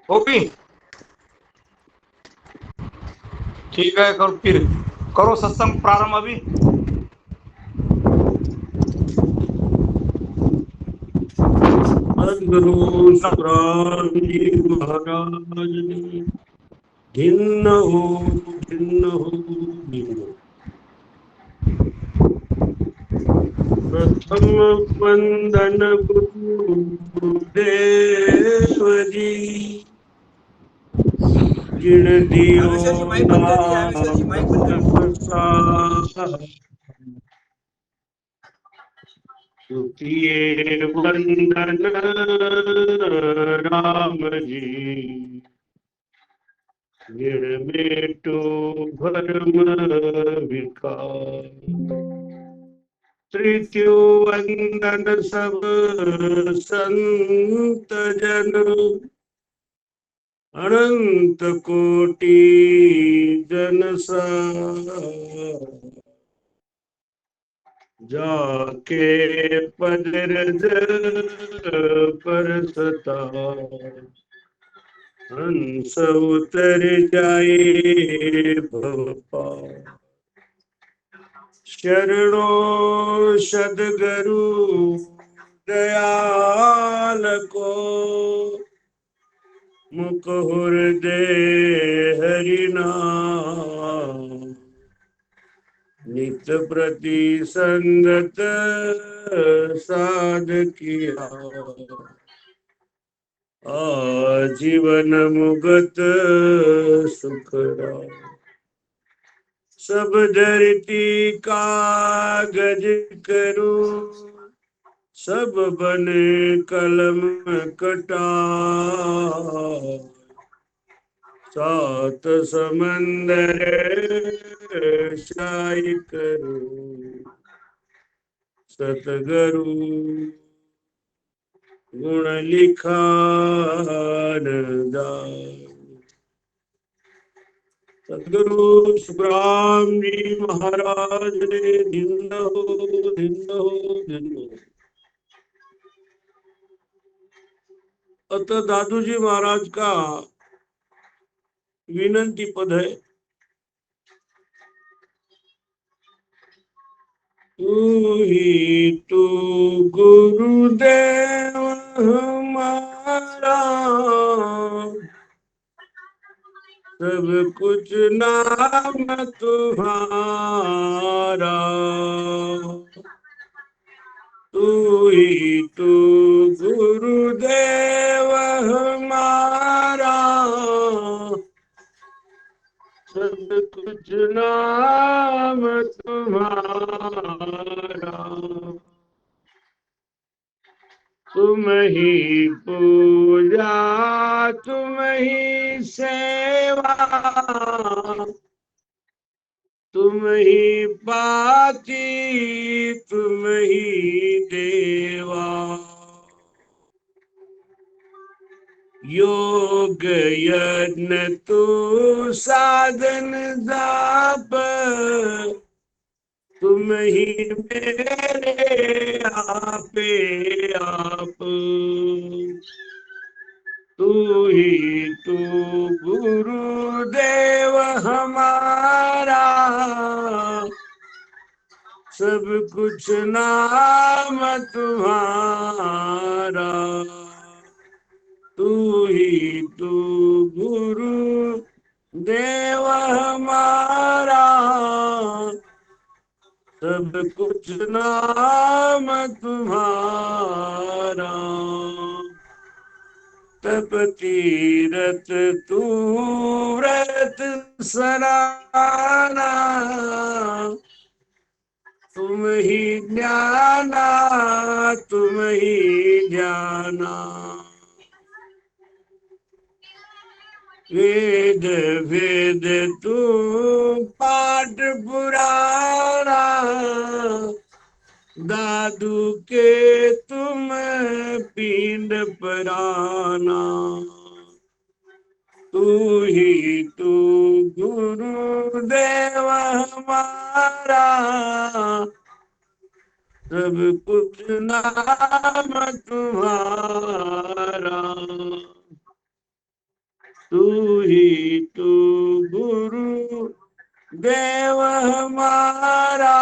OP ठीक है, करो फिर करो सत्संग प्रारंभ अभी। सद्गुरु सुखराम जी महाराज ने भिन्न हो भिन्न हो भिन्न। प्रथम वंदन गुरुदेव जी, जिन दियो सुखिए वंदन राम जी, निर्मेटो भरम विकार। तृतीयो वंदन सब संत जन, अनंत कोटि जन जाके पद रज पर सता, हंस उतर जाए भवपार। शरणों सद्गुरु दयाल को, मुख हृदय हरिनाम। नित प्रति संगत साध किया, आजीवन मुगत सुख राम। सब धरती कागज करूं, सब बने कलम कटाए। सात समंदर शायी करूं, सतगुरु गुण लिखान दान। सद्गुरु सुखराम जी महाराज ने धिन्न हो धिन्न हो धिन्न हो। अतः दादू जी महाराज का विनंती पद है। तू ही तू गुरुदेव हमारा, सब कुछ नाम तुम्हारा। तू ही तू गुरुदेव हमारा, सब कुछ नाम तुम्हारा। तुम ही पूजा तुम ही सेवा, तुम ही पाती तुम ही देवा। योग यज्ञ तू साधन जाप, तुम ही मेरे आपे आप। तू ही तू गुरुदेव हमारा, सब कुछ नाम तुम्हारा। तू ही तू गुरु देव हमारा, सब कुछ नाम तुम्हारा। तप तीरथ तू व्रत सराना, तुम ही ज्ञाना तुम ही जाना। वेद वेद तू पाठ पुराना, दादू के तुम पिंड पराना। तू ही तू गुरुदेव हमारा, सब कुछ नाम तुम्हारा। देव हमारा,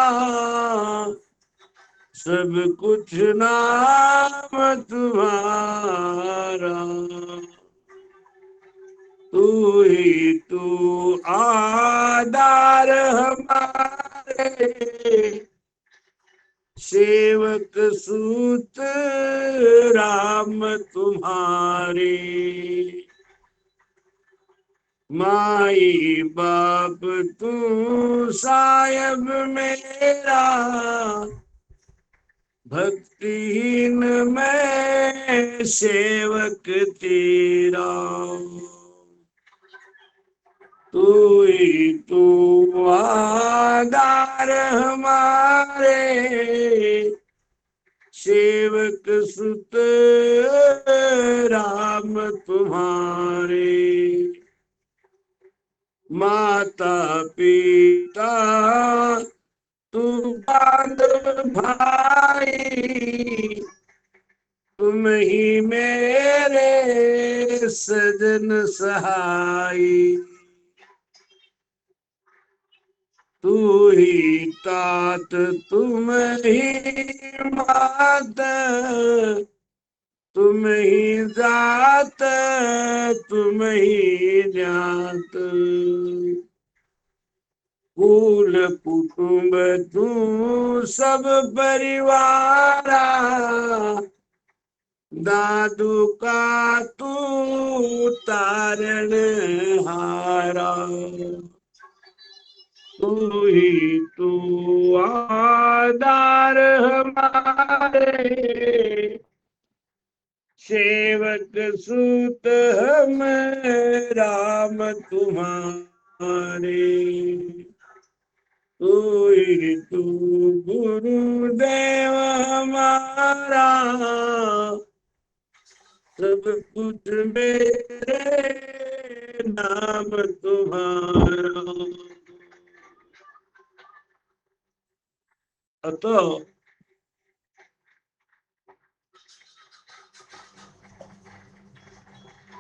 सब कुछ नाम तुम्हारा। तू ही तू आधार हमारे, सेवक सूत राम तुम्हारे। माई बाप तू सायब मेरा, भक्तिहीन मैं सेवक तेरा। तू ही तू आधार हमारे, सेवक सुत राम तुम्हारे। माता पिता तू बांधव भाई, तुम ही मेरे सजन सहाई। तू ही तात तुम ही मात, तुम ही जात तुम ही ज्ञात। कुल कुटुंब तू सब परिवारा, दादू का तू तारण हारा। तू ही तू आधार हमारे, सेवक सूत हम राम तुम्हारे। तू ही तू गुरुदेव हमारा, सब कुछ मेरे नाम तुम्हारा। अतः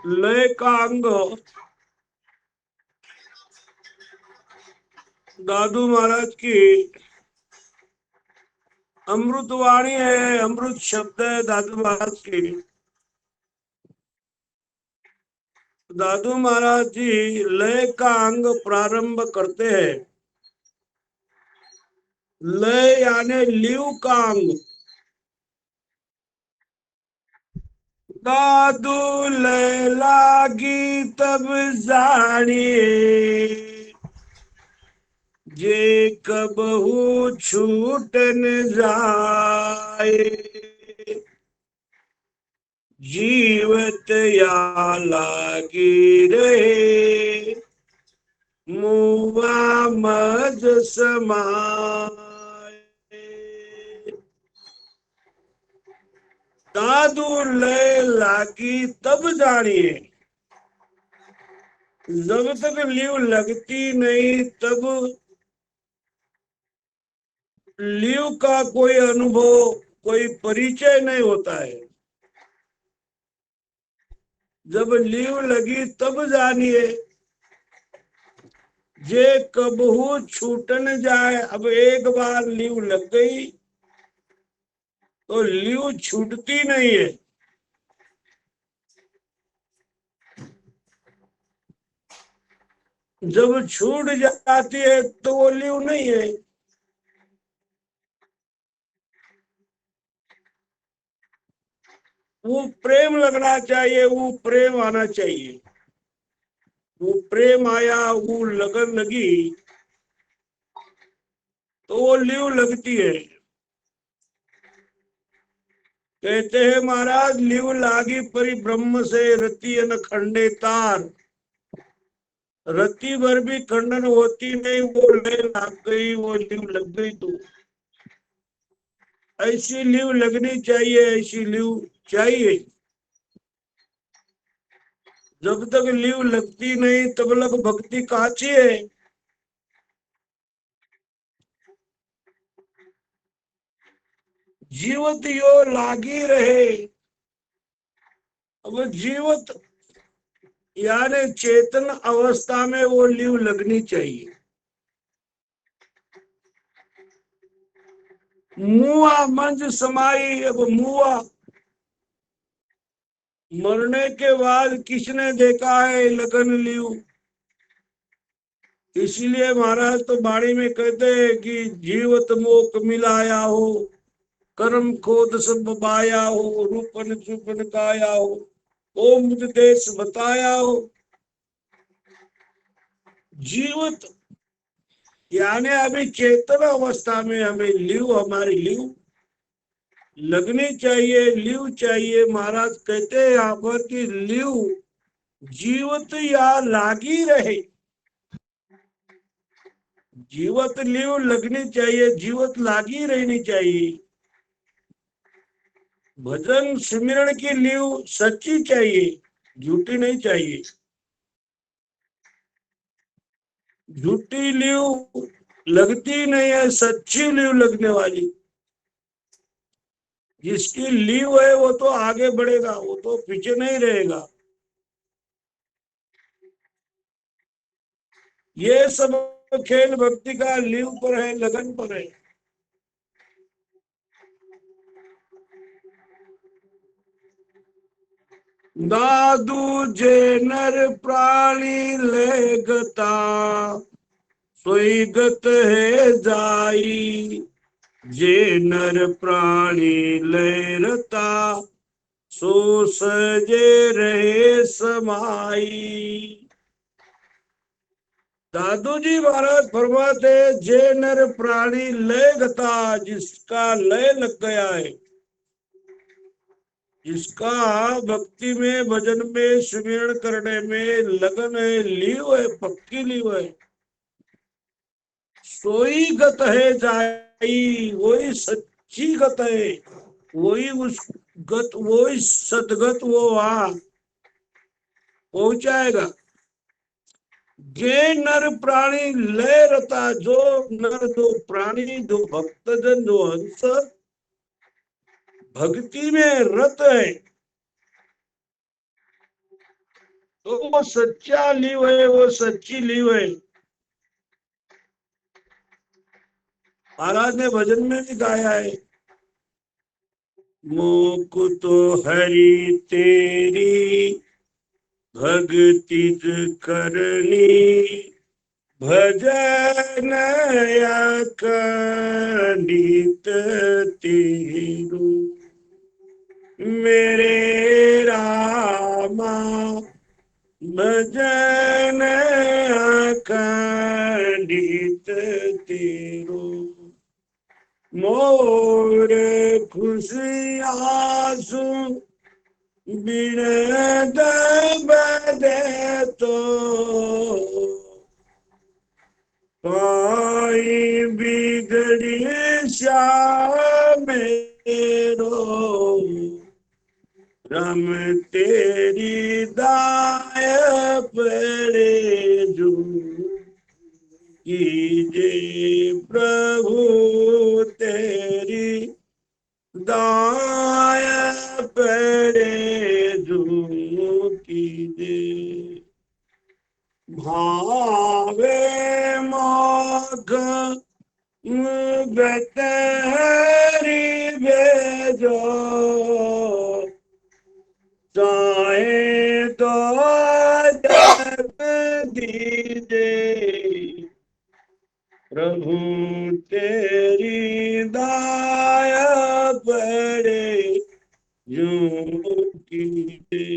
लय का अंग दादू महाराज की अमृत वाणी है, अमृत शब्द है दादू महाराज की। दादू महाराज जी लय का अंग प्रारंभ करते हैं। लय यानी लीव का अंग। दादू लय लागी तब जानिए, जे कबहू छूट न जाए। जीवत या लागी रहे, मुआ मज समाए। दादू लय लागी तब जानिए, जब तक लीव लगती नहीं तब लीव का कोई अनुभव, कोई परिचय नहीं होता है। जब लीव लगी तब जानिए, जे कबहू छूट न जाए। अब एक बार लीव लग गई तो लीव छूटती नहीं है। जब छूट जाती है तो वो लीव नहीं है। वो प्रेम लगना चाहिए, वो प्रेम आना चाहिए। वो प्रेम आया, वो लगन लगी तो वो लीव लगती है। कहते हैं महाराज, लीव लागी परि ब्रह्म से रति न खंडे तार। रति भर भी खंडन होती नहीं, वो ले लग गई, वो लीव लग गई। तो ऐसी लीव लगनी चाहिए, ऐसी लीव चाहिए। जब तक लीव लगती नहीं तब तक भक्ति काची है। जीवत यो लागी रहे। अब जीवत यानी चेतन अवस्था में वो लीव लगनी चाहिए। मुआ मंज समाई। अब मुआ मरने के बाद किसने देखा है लगन लियू। इसीलिए महाराज तो बाणी में कहते हैं कि जीवत मोक मिलाया हो, कर्म खोद सब बाया हो, रूपन चुपन काया हो, ओ मुझ देश बताया हो। जीवत यानी अभी चेतन अवस्था में हमें लिव, हमारी लिव लगनी चाहिए, लिव चाहिए। महाराज कहते हैं यहाँ पर कि लिव जीवत या लागी रहे। जीवत लिव लगनी चाहिए, जीवत लागी रहनी चाहिए। भजन सिमरण की लिव सच्ची चाहिए, झूठी नहीं चाहिए। झूठी लिव लगती नहीं है, सच्ची लिव लगने वाली। जिसकी लीव है वो तो आगे बढ़ेगा, वो तो पीछे नहीं रहेगा। ये सब खेल भक्ति का लीव पर है, लगन पर है। दादू जे नर प्राणी ले गता, सोई गत है जाई। जे नर प्राणी ले रता, सो सजे रहे समाई। दादू जी महाराज फरमाते, जे नर प्राणी लय गता, जिसका लय लग गया है, जिसका भक्ति में भजन में सुमिरन करने में लगन है, लीव है, पक्की लीव है, सोई गत है जाई। वही सच्ची गत है, वही उस गत, वही सदगत वो वहां पहुंचाएगा। जे नर प्राणी लय रता, जो नर, जो प्राणी, जो भक्तजन, जो हंस भक्ति में रत है, तो वो सच्चा लिव है, वो सच्ची लिव है। महाराज ने भजन में भी गाया है, मोक तो हरि तेरी भक्ति करनी, भजन अखंडित तेरू। मेरे रामा भजन अखंडित तेरो। मोर खुशियासु बिनद बदे तो, कोई बिगड़ी श्यामेरो। रम तेरी दाय पड़े जो, कीजे प्रभु तेरी दाय पड़े जो, कीजे भावे मोख बतहरी भेजो। चाहे तो जग दीजे, प्रभु तेरी दाया पड़े यूं कीजे।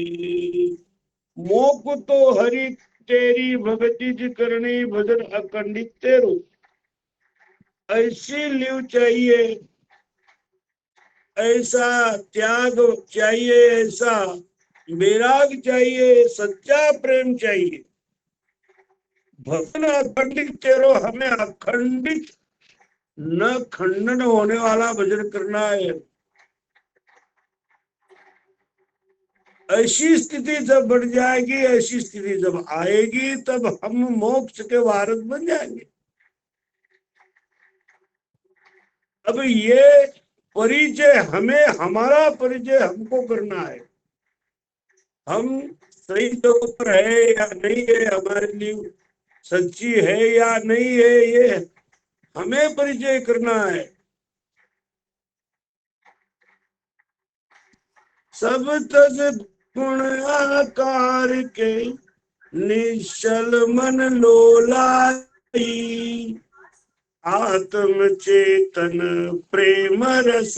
मोक तो हरि तेरी भगति जी करनी, भजन अखंडित तेरो। ऐसी लिव चाहिए, ऐसा त्याग चाहिए, ऐसा वैराग चाहिए, सच्चा प्रेम चाहिए। भजन अखंडित तेरो, हमें अखंडित न खंडन होने वाला भजन करना है। ऐसी स्थिति जब बढ़ जाएगी, ऐसी स्थिति जब आएगी, तब हम मोक्ष के वारस बन जाएंगे। अब ये परिचय हमें, हमारा परिचय हमको करना है। हम सही जगह पर है या नहीं है, हमारे लिए सच्ची है या नहीं है, ये हमें परिचय करना है। सब तज गुण आकार के निश्चल मन लोलाई, आत्म चेतन प्रेम रस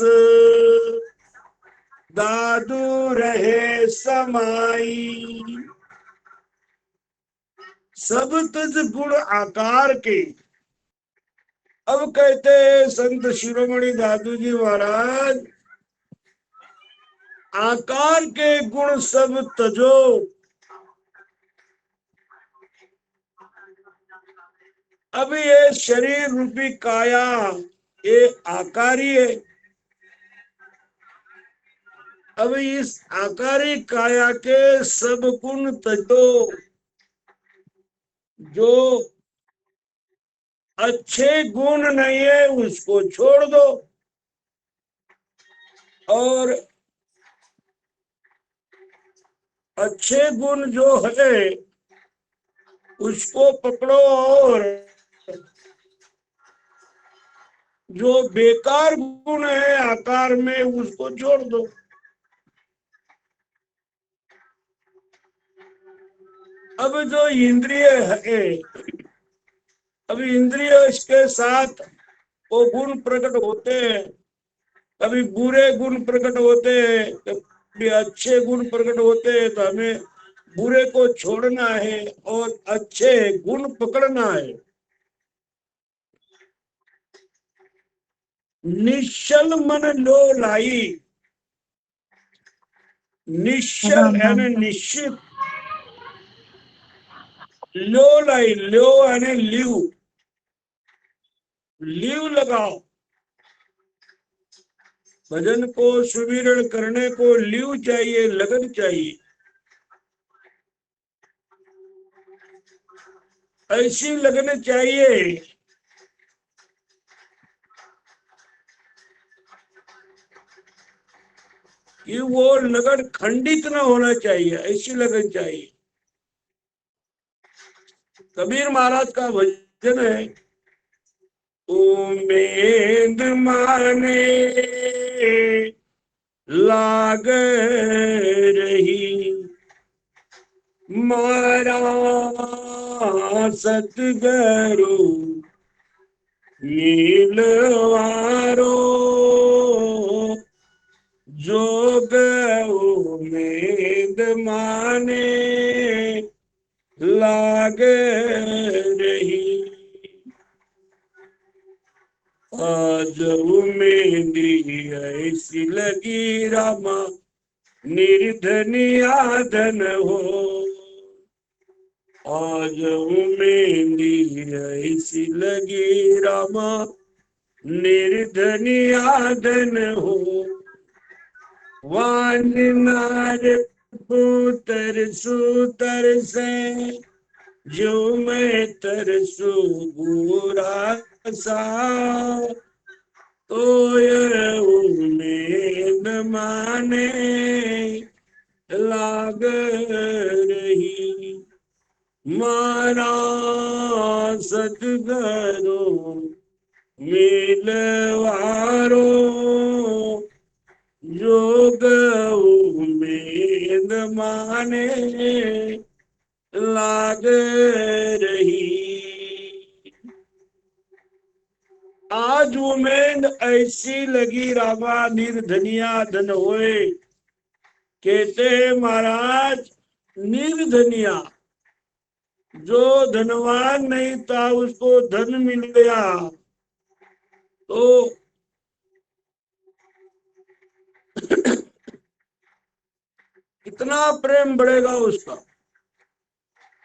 दादू रहे समाई। सब तज गुण आकार के, अब कहते संत शिरोमणि दादू जी महाराज, आकार के गुण सब तजो, अब ये शरीर रूपी काया ये आकारी है। अब इस आकारी काया के सब गुण तजो, जो अच्छे गुण नहीं है उसको छोड़ दो, और अच्छे गुण जो है उसको पकड़ो, और जो बेकार गुण है आकार में उसको छोड़ दो। अब जो इंद्रिय है, अब इंद्रिय इसके साथ वो गुण प्रकट होते हैं, कभी बुरे गुण प्रकट होते हैं, कभी अच्छे गुण प्रकट होते हैं, तो हमें बुरे को छोड़ना है और अच्छे गुण पकड़ना है। निश्चल मन लो लाई, निश्चल यानी निश्चित, लो लाई, लो यानी लीव, लीव लगाओ। भजन को सुमिरन करने को लीव चाहिए, लगन चाहिए। ऐसी लगन चाहिए कि वो लगन खंडित न होना चाहिए, ऐसी लगन चाहिए। कबीर महाराज का भजन है, उम्मीद माने लाग रही, मारा सतगुरु नीलवारो, जोग उम्मीद माने लाग रही, आज उम्मीदी ऐसी लगी रामा निर्धनिया धन हो, आज उम्मीदी ऐसी लगी रामा निर्धनिया धन हो, वान नार पुत्र सुतर से जो मैं तरसू बुरा सा, तो उम्मीद माने लाग रही, मारा सतगुरु मिलवारो, जोग उम्मीद माने लाग रही। आज उम्मीद ऐसी लगी रामा निर्धनिया धन होए, कहते महाराज निर्धनिया, जो धनवान नहीं था उसको धन मिल गया तो कितना प्रेम बढ़ेगा उसका।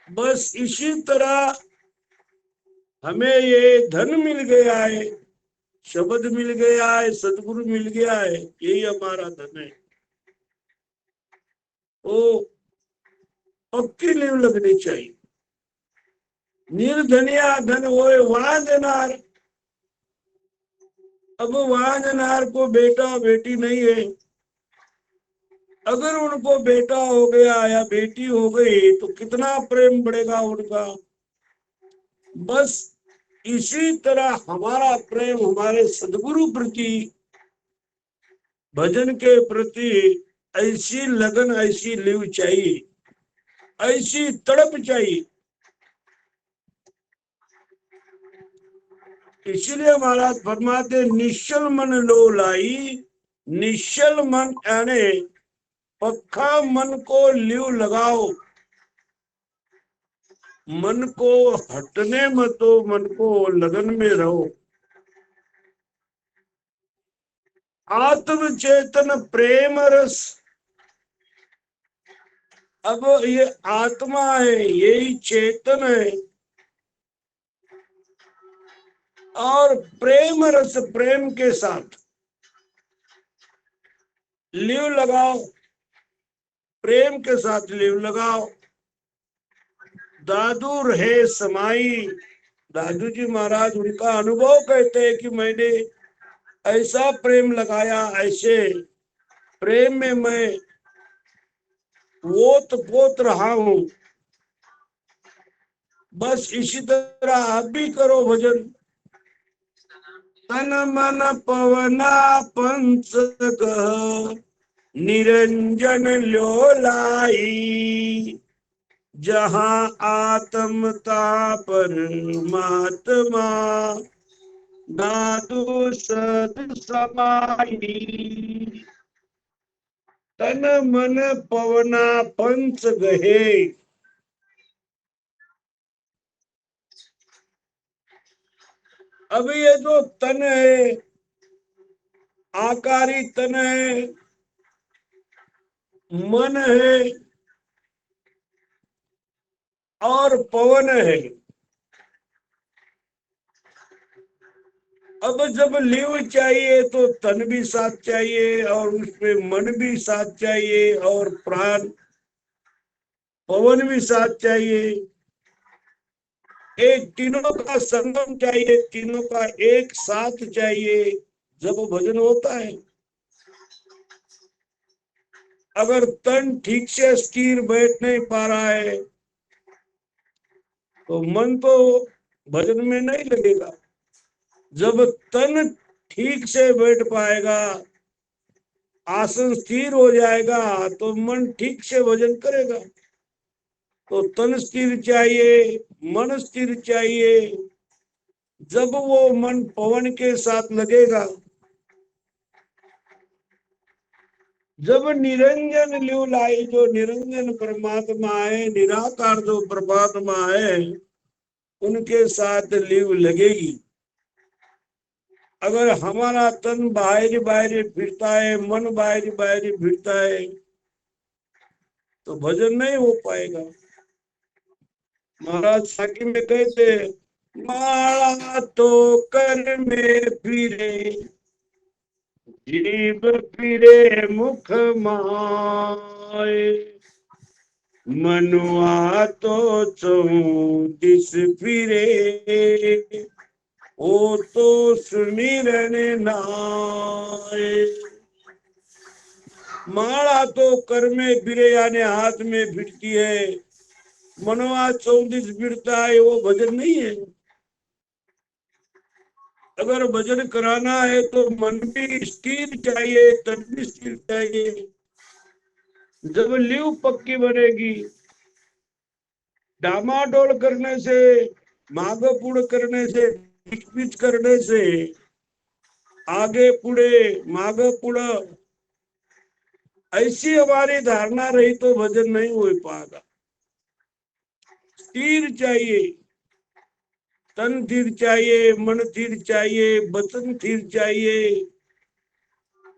बस इसी तरह हमें ये धन मिल गया है, शब्द मिल गया है, सदगुरु मिल गया है, यही हमारा धन है। वो पक्की नींव लगनी चाहिए। निर्धनिया धन होए वहां देनार, अब वहां देनार को बेटा बेटी नहीं है, अगर उनको बेटा हो गया या बेटी हो गई तो कितना प्रेम बढ़ेगा उनका। बस इसी तरह हमारा प्रेम हमारे सदगुरु प्रति, भजन के प्रति ऐसी लगन, ऐसी लीव चाहिए, ऐसी तड़प चाहिए। इसीलिए महाराज फरमाते निश्चल मन लो लाई। निश्चल मन यानी पक्का मन को लीव लगाओ, मन को हटने मत दो, मन को लगन में रहो। आत्म चेतन प्रेम रस। अब ये आत्मा है, यही चेतन है, और प्रेम रस, प्रेम के साथ लीव लगाओ, प्रेम के साथ लीव लगाओ। दादू रहे समाई। दादू जी महाराज उनका अनुभव कहते हैं कि मैंने ऐसा प्रेम लगाया, ऐसे प्रेम में मैं ओत पोत रहा हूं। बस इसी तरह आप भी करो भजन। तन मन पवना पंच कह निरंजन ल्योलाई। जहाँ आत्मता परमात्मा दादू सद समाई। तन मन पवना पंच गहे। अब ये जो तन है, आकारी तन है, मन है और पवन है। अब जब लीव चाहिए तो तन भी साथ चाहिए, और उसमें मन भी साथ चाहिए, और प्राण पवन भी साथ चाहिए। एक तीनों का संगम चाहिए, तीनों का एक साथ चाहिए, जब भजन होता है। अगर तन ठीक से स्थिर बैठ नहीं पा रहा है तो मन तो भजन में नहीं लगेगा। जब तन ठीक से बैठ पाएगा, आसन स्थिर हो जाएगा, तो मन ठीक से भजन करेगा। तो तन स्थिर चाहिए, मन स्थिर चाहिए। जब वो मन पवन के साथ लगेगा, जब निरंजन ल्यू लाई, जो निरंजन परमात्मा है, निराकार जो परमात्मा है, उनके साथ लीव लगेगी। अगर हमारा तन बाहरी बाहरी फिरता है, मन बाहरी बाहरी फिरता है, तो भजन नहीं हो पाएगा। महाराज साकी में कहते माला तो कर में फिरे, जीव फिरे मुख माए। मनुआ तो चौदिस फिरे, ओ तो सुमिरन नाए। माला तो कर में फिरे यानी हाथ में फिरती है, मनवा 34 फिरता है, वो भजन नहीं है। अगर भजन कराना है तो मन भी स्थिर चाहिए, तन भी स्थिर चाहिए। जब लीव पक्की बनेगी, डामाडोल करने से, मागपुड़ करने से, पिच करने से, आगे पुड़े मागपुड़, ऐसी हमारी धारणा रही तो भजन नहीं हो पाएगा। स्थिर चाहिए, तन स्थिर चाहिए, मन स्थिर चाहिए, वचन स्थिर चाहिए,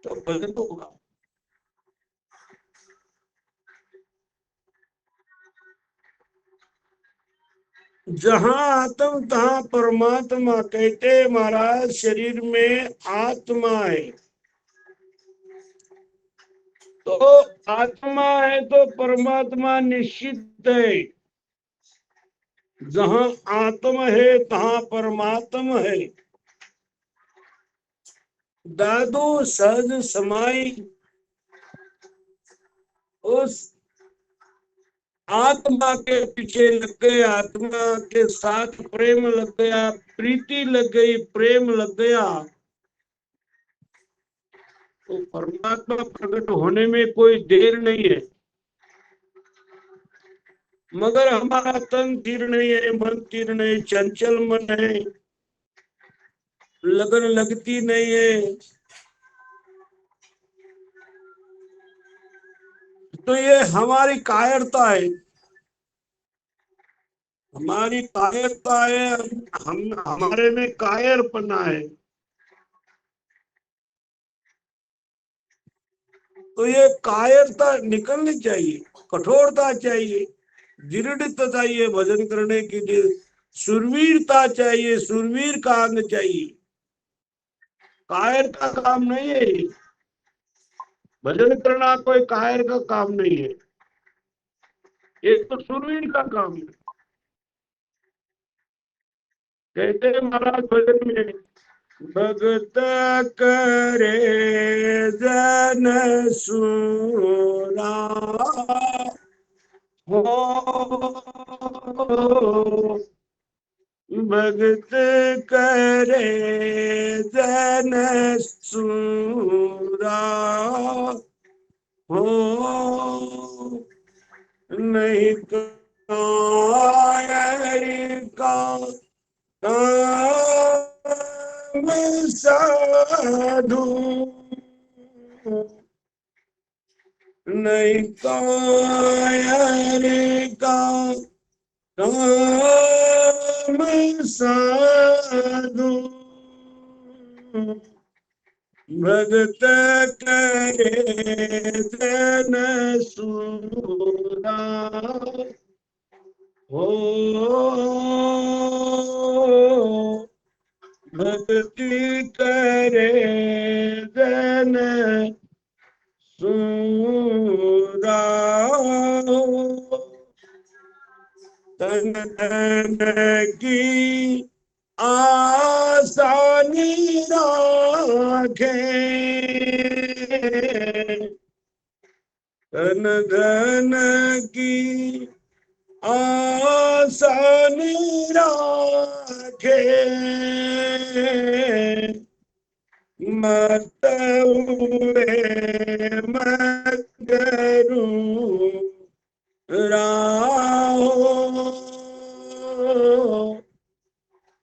तो भजन होगा। जहां आत्म तहां परमात्मा, कहते महाराज शरीर में आत्मा है तो आत्मा है तो परमात्मा निश्चित है। जहां आत्मा है तहां परमात्मा है। दादू सहज समाई, उस आत्मा के पीछे लग गए, आत्मा के साथ प्रेम लग गया, प्रीति लग गई, प्रेम लग गया। तो परमात्मा प्रकट होने में कोई देर नहीं है, मगर हमारा तन तीर्ण नहीं है, मन तीर्ण नहीं, चंचल मन है, लगन लगती नहीं है। तो ये हमारी कायरता है, हमारी कायरता है, हम हमारे में कायरपना है। तो ये कायरता निकलनी चाहिए, कठोरता चाहिए, दृढ़ता चाहिए भजन करने के लिए, सुरवीरता चाहिए, सुरवीर का अंग चाहिए। कायर का काम नहीं है, भजन करना कोई कायर का काम नहीं है, ये तो सुरवीर का काम है। कहते हैं महाराज भजन में, भगत करे जन सुना हो, भगत करे जन सुरा हो, नहीं कायर का काम साधु, नहीं कायर का काम साधु, भगत करे जन सुरा हो, भक्ति करे जन सुरा हो, तन धन की आसानी राखे, तन धन की आसानी राखे, मत हुए मगरू राहो,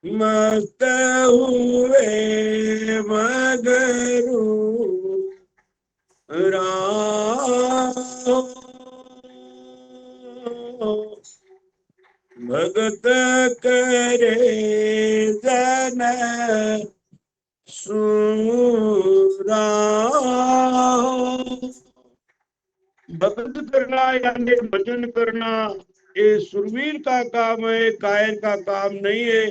मत हुए मगरू राहो, भगत करे जन सुरा हो। भक्त करना यानी भजन करना ये सुरवीर का काम है, कायर का काम नहीं है।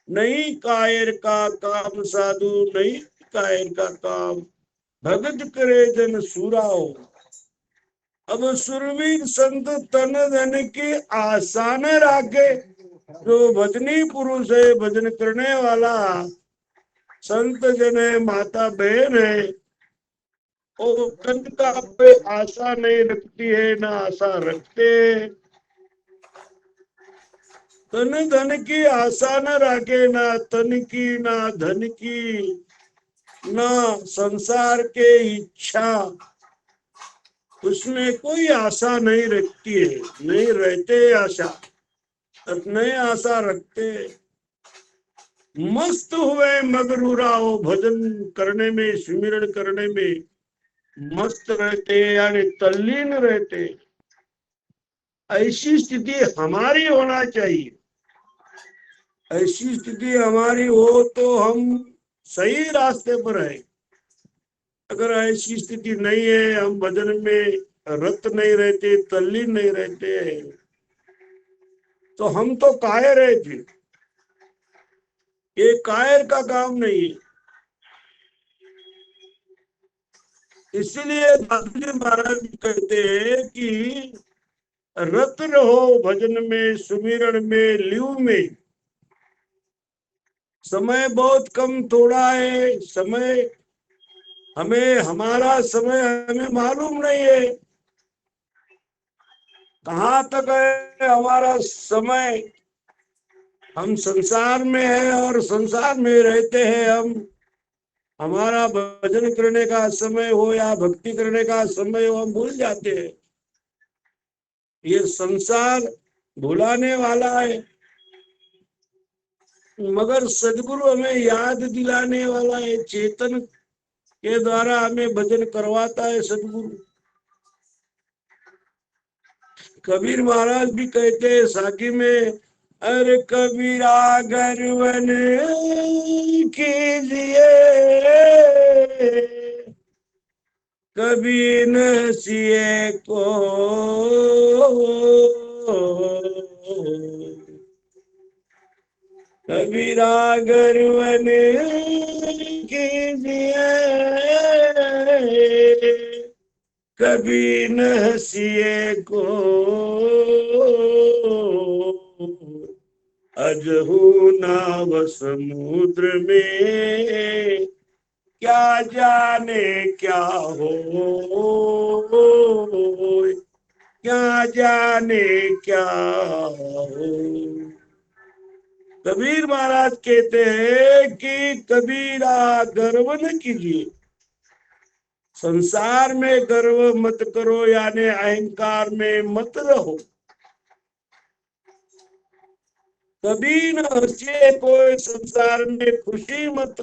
नहीं कायर का काम साधु, नहीं कायर का काम भगत करे जन सूरा हो। अब सुरवीर संत तन धन की आशा न राखे, जो भजनी पुरुष है, भजन करने वाला संत जन है, माता बहन है, और तन का कोई आशा नहीं रखती है, ना आशा रखते। तन धन की आशा न रखे, ना तन की, ना धन की, ना संसार के इच्छा, उसमें कोई आशा नहीं रखती है, नहीं रहते आशा, नहीं आशा रखते। मस्त हुए मगरूरा हो, भजन करने में, सुमिरन करने में मस्त रहते, यानी तल्लीन रहते। ऐसी स्थिति हमारी होना चाहिए। ऐसी स्थिति हमारी हो तो हम सही रास्ते पर है। अगर ऐसी स्थिति नहीं है, हम भजन में रत नहीं रहते, तल्लीन नहीं रहते, तो हम तो कायर है जी। ये कायर का काम नहीं है। इसलिए दादू जी महाराज कहते हैं कि रत रहो भजन में, सुमिरन में, लिव में। समय बहुत कम थोड़ा है, समय हमें, हमारा समय हमें मालूम नहीं है कहाँ तक है हमारा समय। हम संसार में है और संसार में रहते हैं हम, हमारा भजन करने का समय हो या भक्ति करने का समय हो, हम भूल जाते हैं। ये संसार भुलाने वाला है, मगर सदगुरु हमें याद दिलाने वाला है। चेतन के द्वारा हमें भजन करवाता है सदगुरु। कबीर महाराज भी कहते हैं साखी में, अरे कबीरा गरवन कीजिए, कभी नसिए को कबीरा गरवन कीजिए, कभी न हंसिए को अजहू नाव समुद्र में, क्या जाने क्या हो, क्या जाने क्या हो। कबीर महाराज कहते हैं कि कबीरा गर्व न कीजिए, संसार में गर्व मत करो, यानी अहंकार में मत रहो। कभी न हंसे कोई संसार में, खुशी मत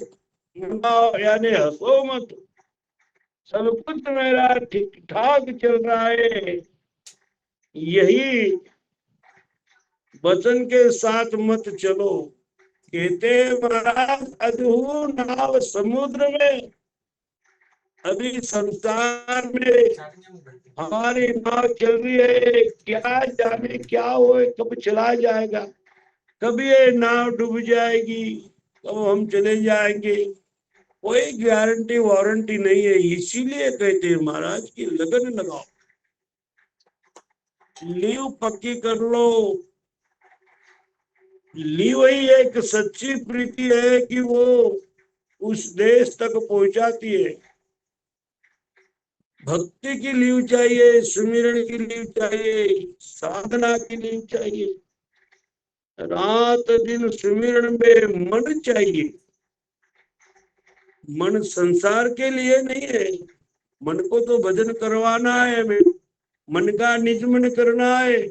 मनाओ, यानी हंसो मत। सब कुछ मेरा ठीक ठाक चल रहा है, यही वचन के साथ मत चलो। कहते महाराज अधू नाव समुद्र में, अभी संसार में हमारी नाव चल रही है, क्या जाने क्या हो, कब चला जाएगा, कभी ये नाव डूब जाएगी, कब हम चले जाएंगे, कोई गारंटी वारंटी नहीं है। इसीलिए कहते हैं महाराज की लगन लगाओ, लीव पक्की कर लो। लीव ही एक सच्ची प्रीति है कि वो उस देश तक पहुंचाती है। भक्ति की लीव चाहिए, सुमिरन की लीव चाहिए, साधना की लीव चाहिए, रात दिन सुमिरन में मन चाहिए। मन संसार के लिए नहीं है, मन को तो भजन करवाना है, हमें मन का निजमन करना है।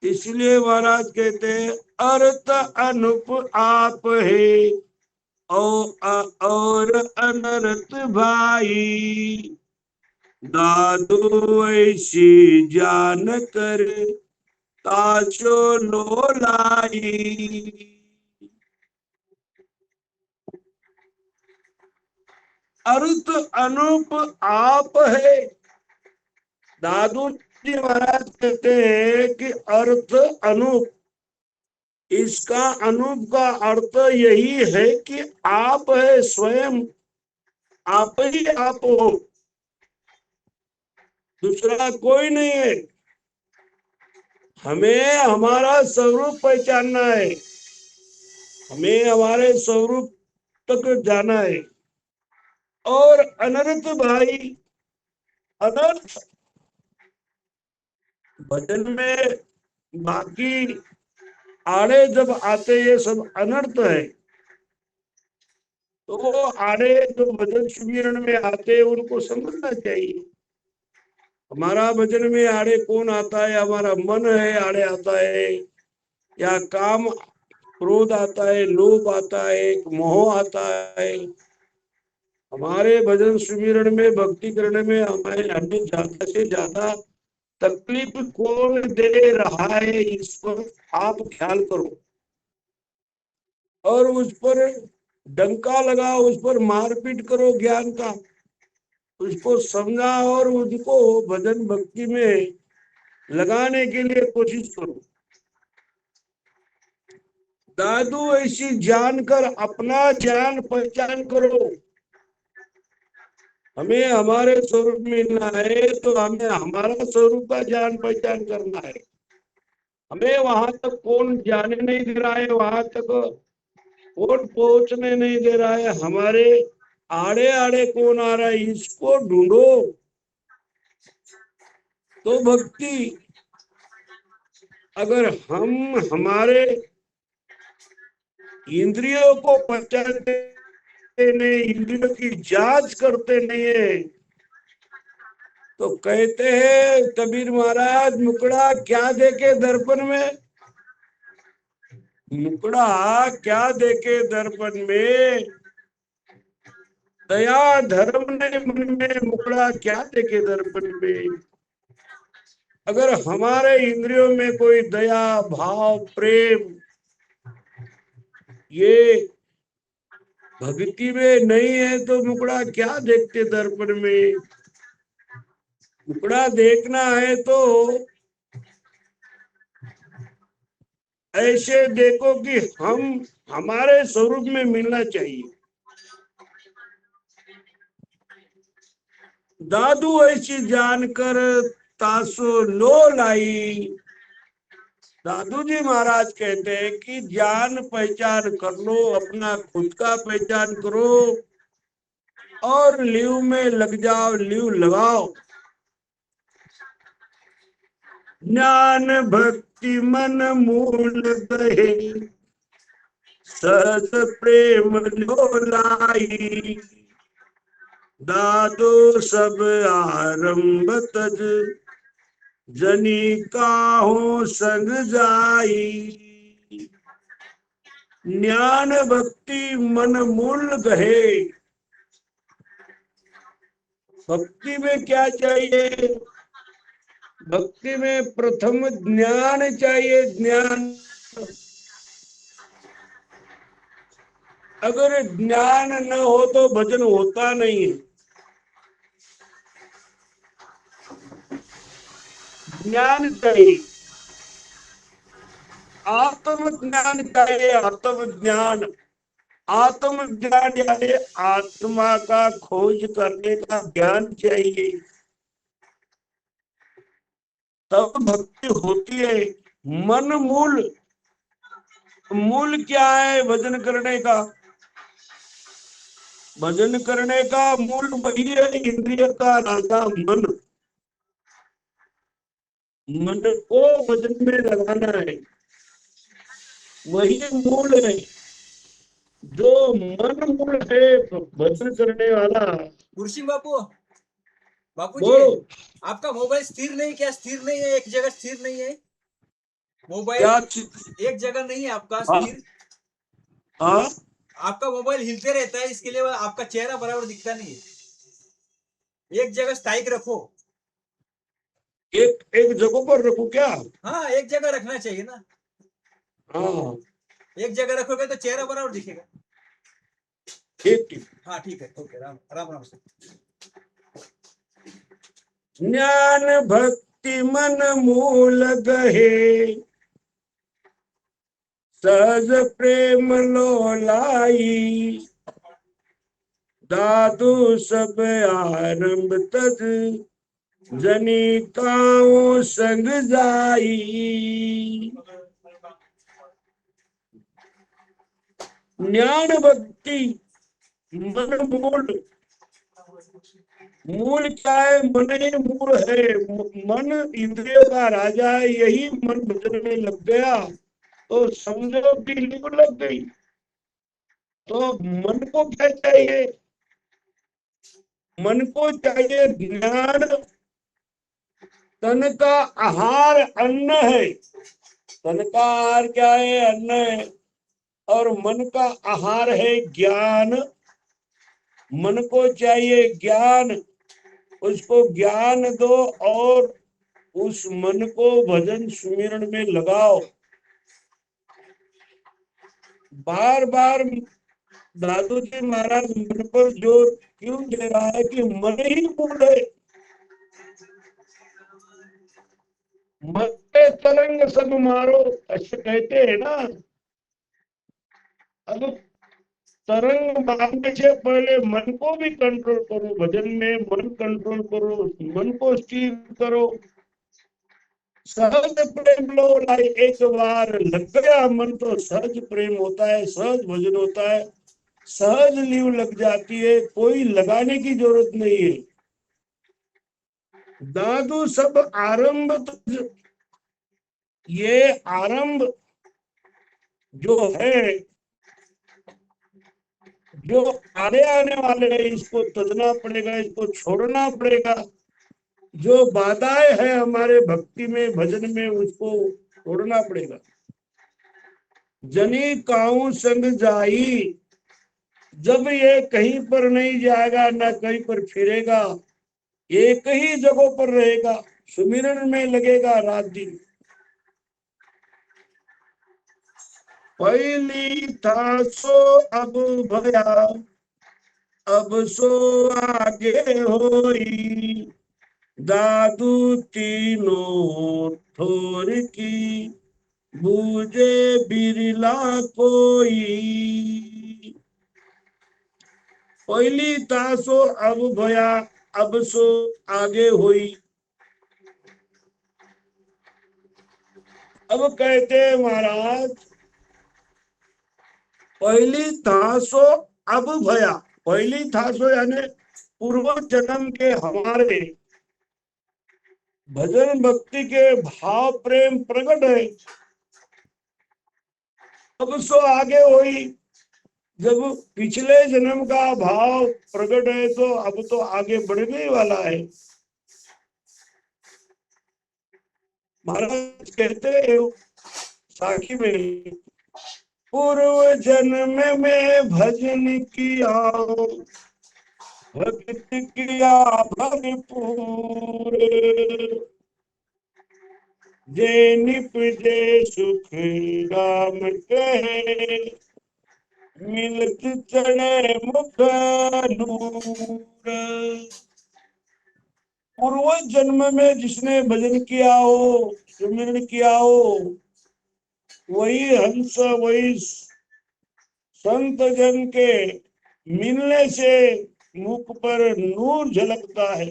इसलिए महाराज कहते हैं अर्थ अनुप आप है और अनर्थ भाई, दादू ऐसी जान कर ताचो लो लाई। अर्थ अनूप आप है। दादू जी महाराज कहते हैं कि अर्थ अनूप, इसका अनूप का अर्थ यही है कि आप है, स्वयं आप ही आप हो, दूसरा कोई नहीं है। हमें हमारा स्वरूप पहचानना है, हमें हमारे स्वरूप तक जाना है। और अनर्थ भाई, अनर्थ भजन में बाकी आड़े जब आते ये सब अनर्थ है, तो वो आड़े जो भजन सुमिरन में आते उनको समझना चाहिए। हमारा भजन में आड़े कौन आता है? हमारा मन है आड़े आता है, या काम क्रोध आता है, लोभ आता है, मोह आता है। हमारे भजन सुमिरन में भक्ति करने में हमें ज्यादा से ज्यादा तकलीफ कौन दे रहा है, इस पर आप ख्याल करो और उस पर डंका लगाओ, उस पर मारपीट करो ज्ञान का, उसको समझा और उसको भजन भक्ति में लगाने के लिए कोशिश करो। दादू ऐसी जानकर अपना ज्ञान पहचान करो। हमें हमारे स्वरूप मिलना है तो हमें हमारा स्वरूप का ज्ञान पहचान करना है। हमें वहां तक कौन जाने नहीं दे रहा है, वहां तक कौन पहुंचने नहीं दे रहा है, हमारे आड़े आड़े कौन आ रहा है, इसको ढूंढो तो भक्ति। अगर हम हमारे इंद्रियों को पहचानते नहीं, इंद्रियों की जांच करते नहीं है। तो कहते हैं कबीर महाराज, मुकड़ा क्या देखे दर्पण में, मुकड़ा क्या देखे दर्पण में, दया धर्म ने मन में, मुकड़ा क्या देखे दर्पण में। अगर हमारे इंद्रियों में कोई दया भाव प्रेम ये भक्ति में नहीं है तो मुकड़ा क्या देखते दर्पण में। मुकड़ा देखना है तो ऐसे देखो कि हम हमारे स्वरूप में मिलना चाहिए। दादू ऐसी जानकर तासो लो लाई। दादू जी महाराज कहते हैं कि जान पहचान कर लो, अपना खुद का पहचान करो और लीव में लग जाओ, लीव लगाओ। ज्ञान भक्ति मन मूल गहे, सत प्रेम लो लाई। दादो सब आरंभ तज, जनी काहो संग जाई। ज्ञान भक्ति मन मूल गहे। भक्ति में क्या चाहिए? भक्ति में प्रथम ज्ञान चाहिए, ज्ञान। अगर ज्ञान न हो तो भजन होता नहीं है। ज्ञान चाहिए, आत्म ज्ञान चाहिए, आत्म ज्ञान। आत्म ज्ञान यानी आत्मा का खोज करने का ज्ञान चाहिए, तब भक्ति होती है। मन मूल, मूल क्या है भजन करने का? भजन करने का मूल वही है, इंद्रिय का राजा मन। मन को भजन में लगाना है, वही मूल है। जो मन मूल है भजन करने वाला। गुरसिंह बापू, बापू वो जी, आपका मोबाइल स्थिर नहीं, क्या स्थिर नहीं है? एक जगह स्थिर नहीं है मोबाइल, क्या? एक जगह नहीं है आपका हाँ, स्थिर। हाँ, आपका मोबाइल हिलते रहता है, इसके लिए आपका चेहरा बराबर दिखता नहीं है। एक जगह स्थायिक रखो। एक एक जगह पर रखो क्या? हाँ, एक जगह रखना चाहिए ना। हाँ, एक जगह रखोगे तो चेहरा बराबर दिखेगा। ठीक ठीक। हाँ ठीक है, ओके, राम राम राम से। ज्ञान भक्ति मन मूल गहे, सहज प्रेम लो लाई। दादू सब आरंभ तज, जनी काओ संग जाई। ज्ञान भक्ति मन मूल। मूल क्या है? मन ही मूल है। मन इंद्रियों का राजा है, यही मन भजन में लग गया तो समझो कि लीव लग गई। तो मन को क्या चाहिए? मन को चाहिए ज्ञान। तन का आहार अन्न है। तन का आहार क्या है? अन्न है। और मन का आहार है ज्ञान। मन को चाहिए ज्ञान, उसको ज्ञान दो और उस मन को भजन सुमिरन में लगाओ। बार बार दादू जी महाराज मन पर जोर क्यों दे रहा है कि मन ही मूल है। मन पे तरंग सब मारो, ऐसे कहते हैं ना। अब तरंग मारने से पहले मन को भी कंट्रोल करो। भजन में मन कंट्रोल करो, मन को स्थिर करो। सहज प्रेम लो लाई। एक बार लग गया मन तो सहज प्रेम होता है, सहज भजन होता है, सहज लीव लग जाती है, कोई लगाने की जरूरत नहीं है। दादू सब आरंभ तो ये आरंभ जो है जो आने आने वाले हैं इसको तजना पड़ेगा, इसको छोड़ना पड़ेगा। जो बाधाएं है हमारे भक्ति में, भजन में, उसको छोड़ना पड़ेगा। जनी काऊ संग जाई, जब ये कहीं पर नहीं जाएगा, ना कहीं पर फिरेगा, एक ही जगह पर रहेगा, सुमिरन में लगेगा रात दिन। पहली था सो अब भया, अब सो आगे होई, दादू तीनों ठोर की, बूझे बिरला कोई। पहली तासो अब भया, अब सो आगे हुई। अब कहते महाराज, पहली तासो अब भया, पहली तासो यानी पूर्व जन्म के हमारे भजन भक्ति के भाव प्रेम प्रकट है। अब सो आगे हुई, जब पिछले जन्म का भाव प्रकट है तो अब तो आगे बढ़ने ही वाला है। महाराज कहते हैं साखी में, पूर्व जन्म में भजन किया, भक्ति किया भरपूर, जे निपजे सुख राम कहे, मिलत चढ़े मुख नूर। पूर्व जन्म में जिसने भजन किया हो, सुमिरन किया हो, वही हंस, वही संत जन के मिलने से मुख पर नूर झलकता है,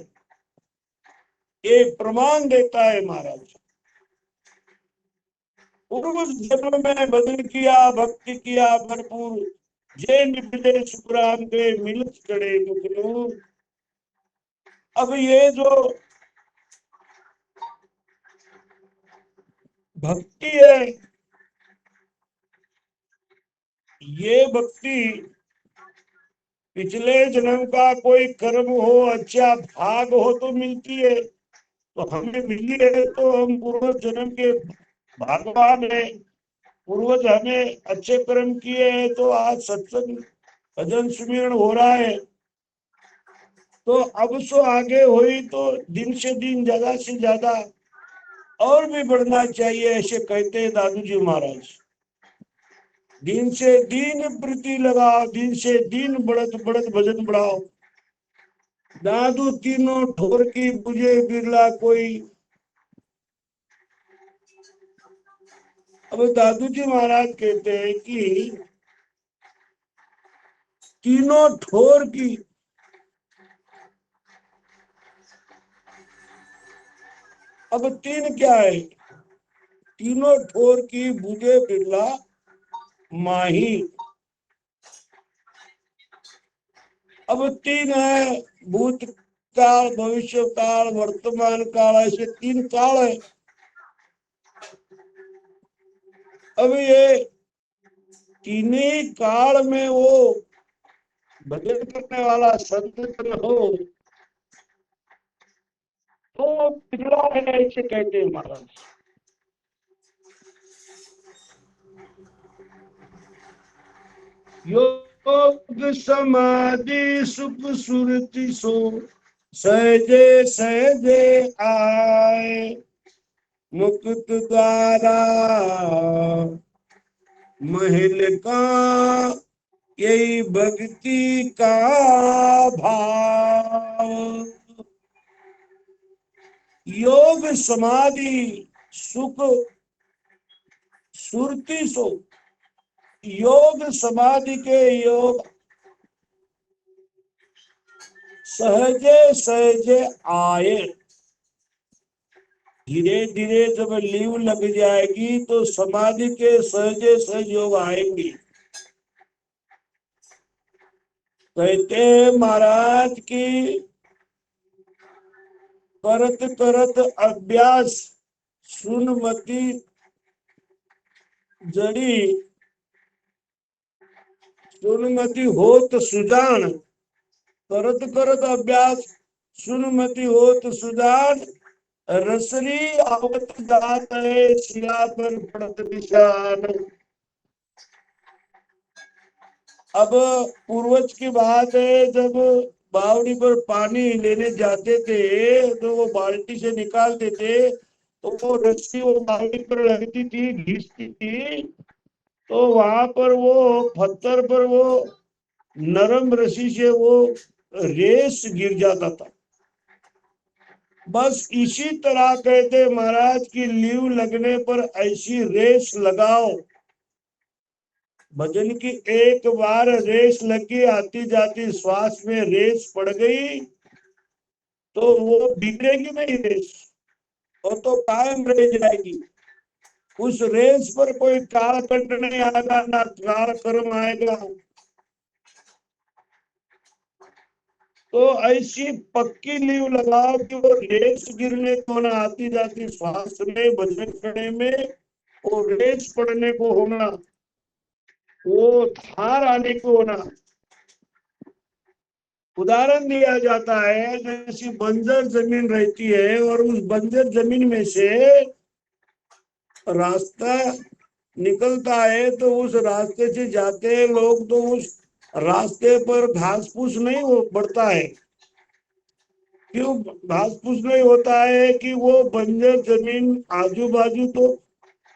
ये प्रमाण देता है महाराज। पूर्व जन्म में भजन किया, भक्ति किया भरपूर, जे निपजे सुखराम के, मिलत चढ़े मुख नूर। अब ये जो भक्ति है, ये भक्ति पिछले जन्म का कोई कर्म हो, अच्छा भाग हो तो मिलती है। तो हमें मिली है तो हम पूर्व जन्म के भागवान है। पूर्वज हमें अच्छे कर्म किए हैं तो आज सत्संग भजन सुमिरन हो रहा है। तो अब सो आगे हुई तो दिन से दिन, ज्यादा से ज्यादा और भी बढ़ना चाहिए, ऐसे कहते हैं दादू जी महाराज। दिन से दिन प्रीति लगाओ, दिन से दिन बढ़त बढ़त भजन बढ़ाओ। दादू तीनों ठोर की, बुझे बिरला कोई। अब दादू जी महाराज कहते हैं कि तीनों ठोर की, अब तीन क्या है? तीनों ठोर की बुझे बिरला माही। अब तीन है, भूत काल, भविष्य काल, वर्तमान काल, ऐसे तीन काल है। अब ये तीन ही काल में वो भजन करने वाला संत हो तो पिछड़ा है, ऐसे कहते हैं महाराज। योग समाधि सुख सुरति सो, सहजे सहजे आए, मुक्त द्वारा महल का, यही भक्ति का भाव। योग समाधि सुख सुरति सो, योग समाधि के योग सहजे सहजे आए। धीरे धीरे जब लीव लग जाएगी तो समाधि के सहजे सहज योग आएंगे। कहते महाराज की करत करत अभ्यास, सुनमति जड़ी, सुनमति होत सुजान, करत करत अभ्यास सुनमति होत सुजान, रसरी आवत जात है शिला पर पड़त निशान। अब पूर्वज की बात है, जब बावड़ी पर पानी लेने जाते थे तो वो बाल्टी से निकालते थे तो वो रस्सी वो बावड़ी पर लगती थी, घिसती थी, तो वहां पर वो पत्थर पर वो नरम रस्सी से वो रेस गिर जाता था। बस इसी तरह कहते महाराज की लीव लगने पर ऐसी रेस लगाओ, भजन की एक बार रेस लगी, आती जाती श्वास में रेस पड़ गई तो वो बिगड़ेगी नहीं रेस, और तो कायम रह जाएगी। उस रेस पर कोई काल कंठ नहीं आएगा, ना काल कर्म आएगा। तो ऐसी पक्की लीव लगाओ कि वो रेस गिरने को ना, आती जाती श्वास में भजन करने में वो रेस पड़ने को होना, वो धार आने को होना। उदाहरण दिया जाता है, जैसी बंजर जमीन रहती है और उस बंजर जमीन में से रास्ता निकलता है तो उस रास्ते से जाते हैं लोग, तो उस रास्ते पर घास फूस नहीं वो बढ़ता है। क्यों घास फूस नहीं होता है? कि वो बंजर जमीन आजू बाजू तो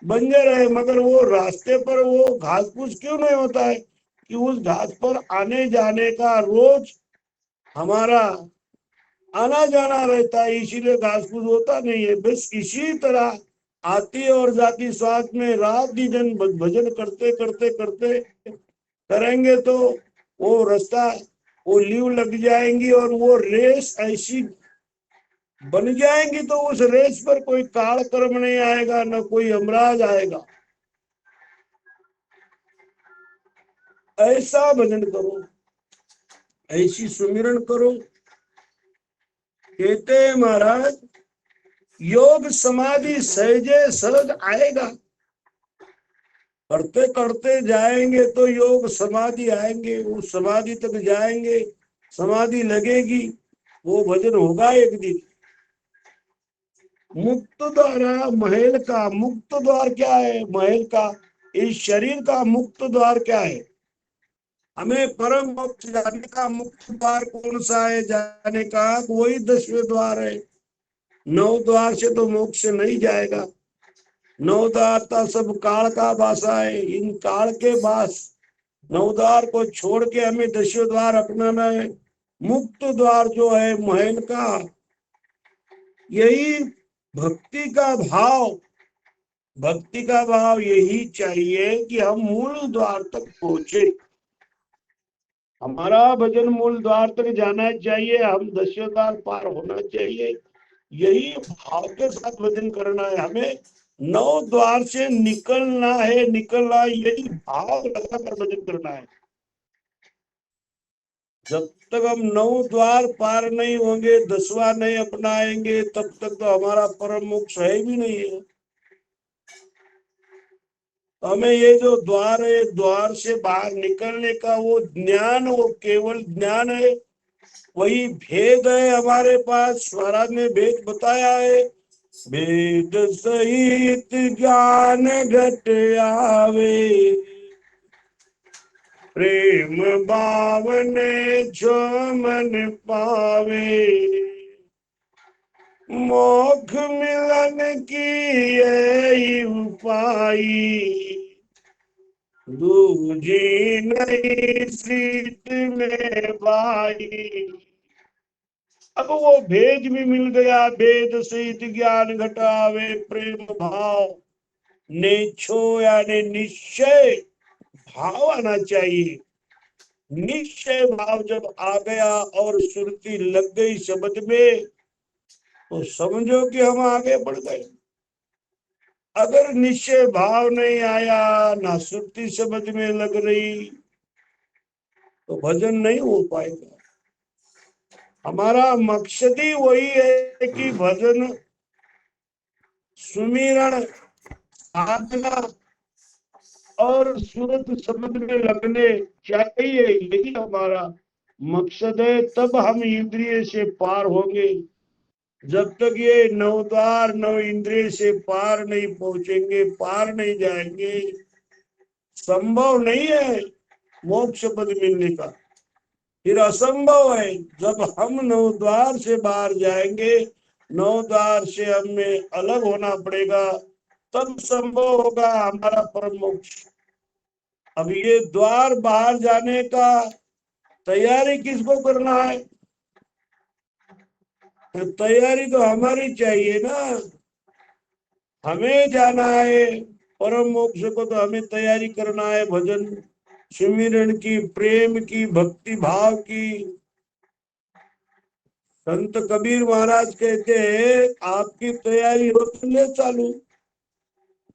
बंजर है, मगर वो रास्ते पर वो घास फूस क्यों नहीं होता है? कि उस घास पर आने जाने का रोज हमारा आना जाना रहता है, इसीलिए घास फूस होता नहीं है। बस इसी तरह आती और जाती श्वास में रात दिन भजन करते करते करते करेंगे तो वो रास्ता वो लीव लग जाएंगी और वो रेस ऐसी बन जाएंगी, तो उस रेस पर कोई काल कर्म नहीं आएगा, न कोई यमराज आएगा। ऐसा भजन करो, ऐसी सुमिरन करो। कहते हैं महाराज, योग समाधि सहजे सहज आएगा, करते करते जाएंगे तो योग समाधि आएंगे, वो समाधि तक जाएंगे, समाधि लगेगी, वो भजन होगा एक दिन। मुक्त द्वारा महल का, मुक्त द्वार क्या है? महल का, इस शरीर का मुक्त द्वार क्या है? हमें परम मोक्ष जाने का मुक्त द्वार कौन सा है जाने का? वही 10वें द्वार है। 9 द्वार से तो मोक्ष नहीं जाएगा। 9 द्वार तो सब काल का भाषा है, इन काल के बास 9 द्वार को छोड़ के हमें 10वें द्वार अपनाना है। मुक्त द्वार जो है महल का, यही भक्ति का भाव, भक्ति का भाव यही चाहिए कि हम मूल द्वार तक पहुंचे। हमारा भजन मूल द्वार तक जाना चाहिए, हम 10वें द्वार पार होना चाहिए, यही भाव के साथ भजन करना है। हमें 9 द्वार से निकलना है, निकलना, यही भाव लगाकर भजन करना है। जब तक हम 9 द्वार पार नहीं होंगे, 10वां नहीं अपनाएंगे, तब तक तो हमारा परम मोक्ष है भी नहीं है। हमें ये जो द्वार है, द्वार से बाहर निकलने का वो ज्ञान, वो केवल ज्ञान है, वही भेद है हमारे पास। महाराज ने भेद बताया है, वेद सहित ज्ञान घट आवे, प्रेम बावने जो मन पावे, मोक्ष मिलन की यही उपाई, दूजी नहीं सीत में भाई। अब वो भेद भी मिल गया, भेद सहित ज्ञान घटावे, प्रेम भाव नेछो यानी निश्चय भाव आना चाहिए। निश्चय भाव जब आ गया और सुरती लग गई शब्द में, तो समझो कि हम आगे बढ़ गए। अगर निश्चय भाव नहीं आया, ना सुरती समझ में लग रही, तो भजन नहीं हो पाएगा। हमारा मकसद ही वही है कि भजन, सुमिरन, साधना और सूरत समझ में लगने चाहिए, यही हमारा मकसद है। तब हम इंद्रिय से पार होंगे। जब तक ये नौ द्वार नौ इंद्रिय से पार नहीं पहुंचेंगे, पार नहीं जाएंगे, संभव नहीं है मोक्ष पद मिलने का। फिर असंभव है। जब हम नौ द्वार से बाहर जाएंगे, नौ द्वार से हमें अलग होना पड़ेगा, तब संभव होगा हमारा परम मोक्ष। अब ये द्वार बाहर जाने का तैयारी किसको करना है? तो तैयारी तो हमारी चाहिए ना। हमें जाना है परम मोक्ष को, तो हमें तैयारी करना है भजन सुमिरन की, प्रेम की, भक्ति भाव की। संत कबीर महाराज कहते हैं आपकी तैयारी हो तो ले चालू,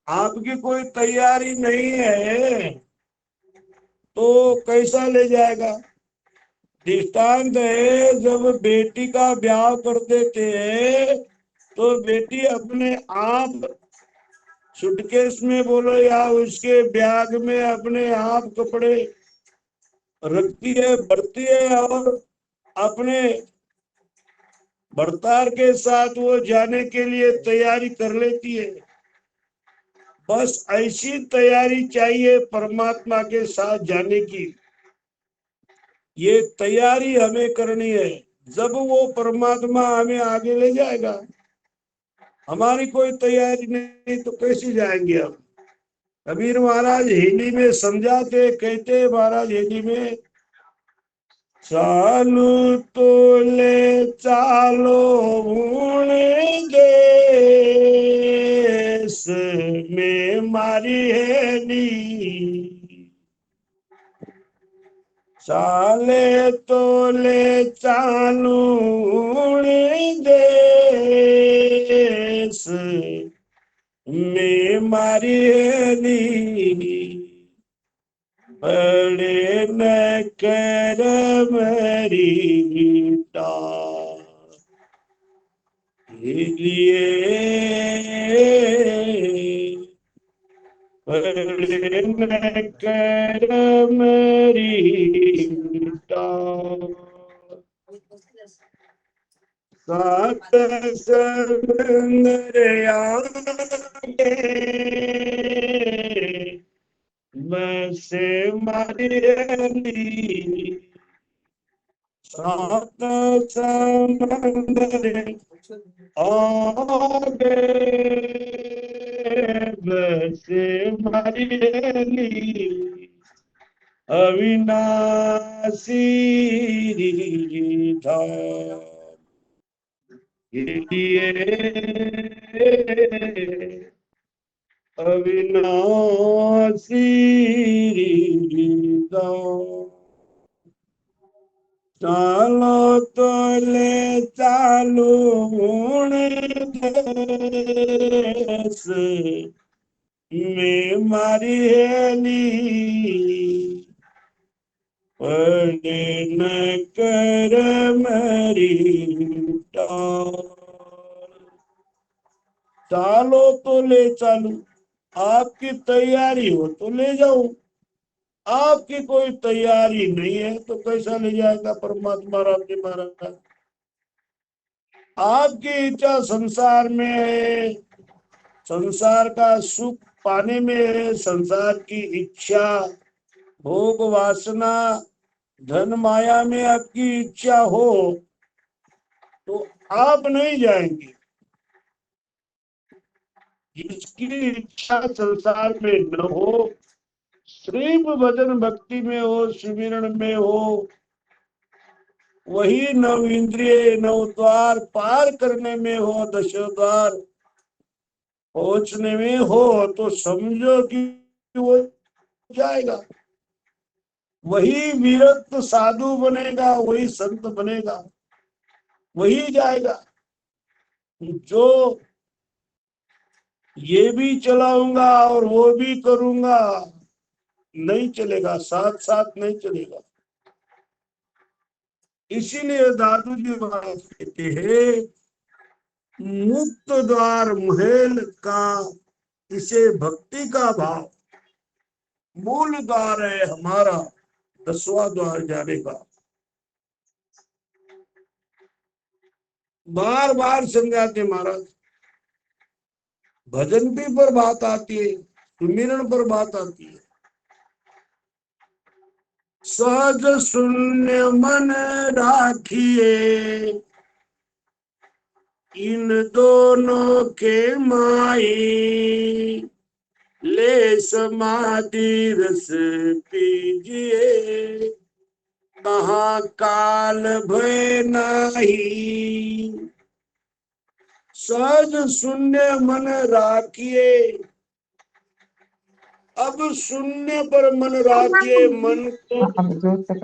आपकी कोई तैयारी नहीं है तो कैसा ले जाएगा? दृष्टांत है, जब बेटी का ब्याह कर देते हैं तो बेटी अपने आप सूटकेस में बोलो या उसके बैग में अपने आप कपड़े रखती है, भरती है और अपने भरतार के साथ वो जाने के लिए तैयारी कर लेती है। बस ऐसी तैयारी चाहिए परमात्मा के साथ जाने की। ये तैयारी हमें करनी है, जब वो परमात्मा हमें आगे ले जाएगा। हमारी कोई तैयारी नहीं तो कैसे जाएंगे हम? कबीर महाराज हिंदी में समझाते, कहते महाराज हिंदी में, चालू तो ले चालो देश में मारी है नी, चाले तो ले चालू देश में मारी है नी, बड़े न कर मेरी बेटा लिए, बड़े न कर मेरी बेटा, सात समंदर आगे बसे मारी, सात समंदर आगे बसे मारी अविनाशी धाम के लिए, अविनाशी धाम। चालो तो ले चालू देश में मारी हेली, पढ़े न कर मेरी टाल। चालो तो ले चालू, आपकी तैयारी हो तो ले जाओ, आपकी कोई तैयारी नहीं है तो कैसा ले जाएगा परमात्मा राम जी महाराज? आपकी इच्छा संसार में है, संसार का सुख पाने में है, संसार की इच्छा भोग वासना धन माया में आपकी इच्छा हो तो आप नहीं जाएंगे। जिसकी इच्छा संसार में न हो, सिर्फ भजन भक्ति में हो, सुमिरन में हो, वही नव इंद्रिय नव द्वार पार करने में हो, दश द्वार पहुंचने में हो, तो समझो कि वो जाएगा। वही विरक्त साधु बनेगा, वही संत बनेगा, वही जाएगा। जो ये भी चलाऊंगा और वो भी करूंगा, नहीं चलेगा, साथ साथ नहीं चलेगा। इसीलिए दादू जी महाराज कहते हैं, मुक्त द्वार महल का इसे भक्ति का भाव, मूल द्वार है हमारा 10वां द्वार जाने का। बार बार समझाते महाराज, भजन भी पर बात आती है, सुमिरन पर बात आती है। सहज शून्य मन राखिए, इन दोनों के माई, ले समाधि रस पीजिए, कहाँ काल भय नाही। सहज शून्य मन राखिए, अब शून्य पर मन राखिए, मन को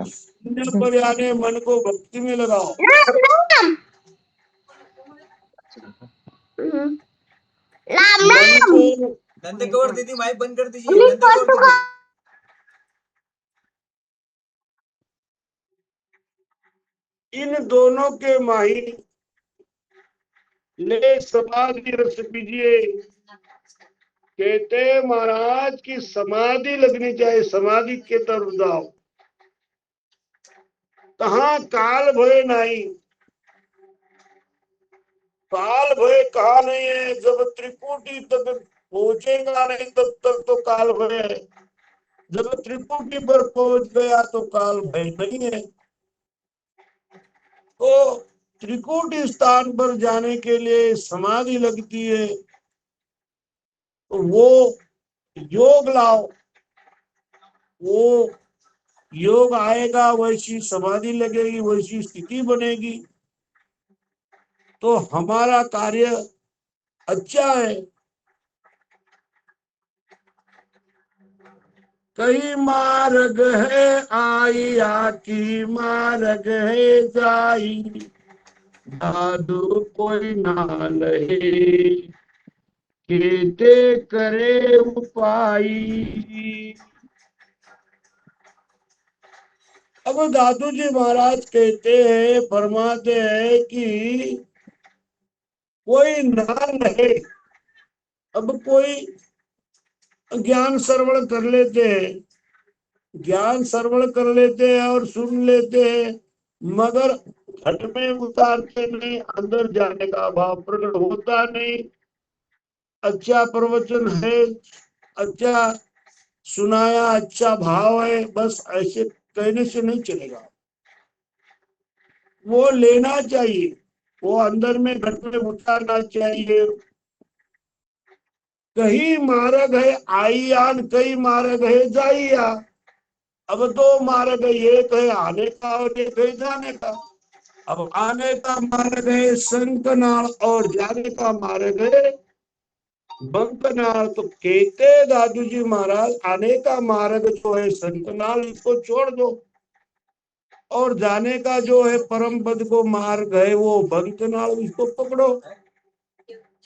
शून्य पर यानी मन को भक्ति में लगाओ। मन को नंदगौर दीदी माइक बंद कर दीजिए, नंदगौर दीदी। इन दोनों के माही, ले समाधि रस पीजिए। कहते महाराज की समाधि लगनी चाहिए, समाधि के तरफ जाओ, कहाँ काल भय नहीं। काल भय कहा नहीं है, जब त्रिपुटी तक पहुंचेगा नहीं तब तक तो काल भय है, जब त्रिपुटी पर पहुंच गया तो काल भय नहीं है। तो त्रिकुटी स्थान पर जाने के लिए समाधि लगती है, तो वो योग लाओ, वो योग आएगा, वैसी समाधि लगेगी, वैसी स्थिति बनेगी, तो हमारा कार्य अच्छा है। कई मार्ग है आइया की, मार्ग है जाई, जादू कोई ना लहे, केते करे उपाय। अब दादू जी महाराज कहते हैं, फरमाते हैं कि कोई ना रहे। अब कोई ज्ञान श्रवण कर लेते हैं, ज्ञान श्रवण कर लेते हैं और सुन लेते हैं, मगर घट में उतारते नहीं, अंदर जाने का भाव प्रकट होता नहीं। अच्छा प्रवचन है, अच्छा सुनाया, अच्छा भाव है, बस ऐसे कहने से नहीं चलेगा, वो लेना चाहिए, वो अंदर में घट में उतारना चाहिए। कहीं मार्ग है आइयान, कई मार्ग है जाइया। अब दो मार्ग है, एक है आने का और एक है जाने का। अब आने का मार्ग है संकनाल और जाने का मार्ग है बंकनाल। तो कहते दादू जी महाराज, आने का मार्ग जो है संकनाल, इसको छोड़ दो, और जाने का जो है परम पद को मार्ग है वो बंकनाल, इसको पकड़ो।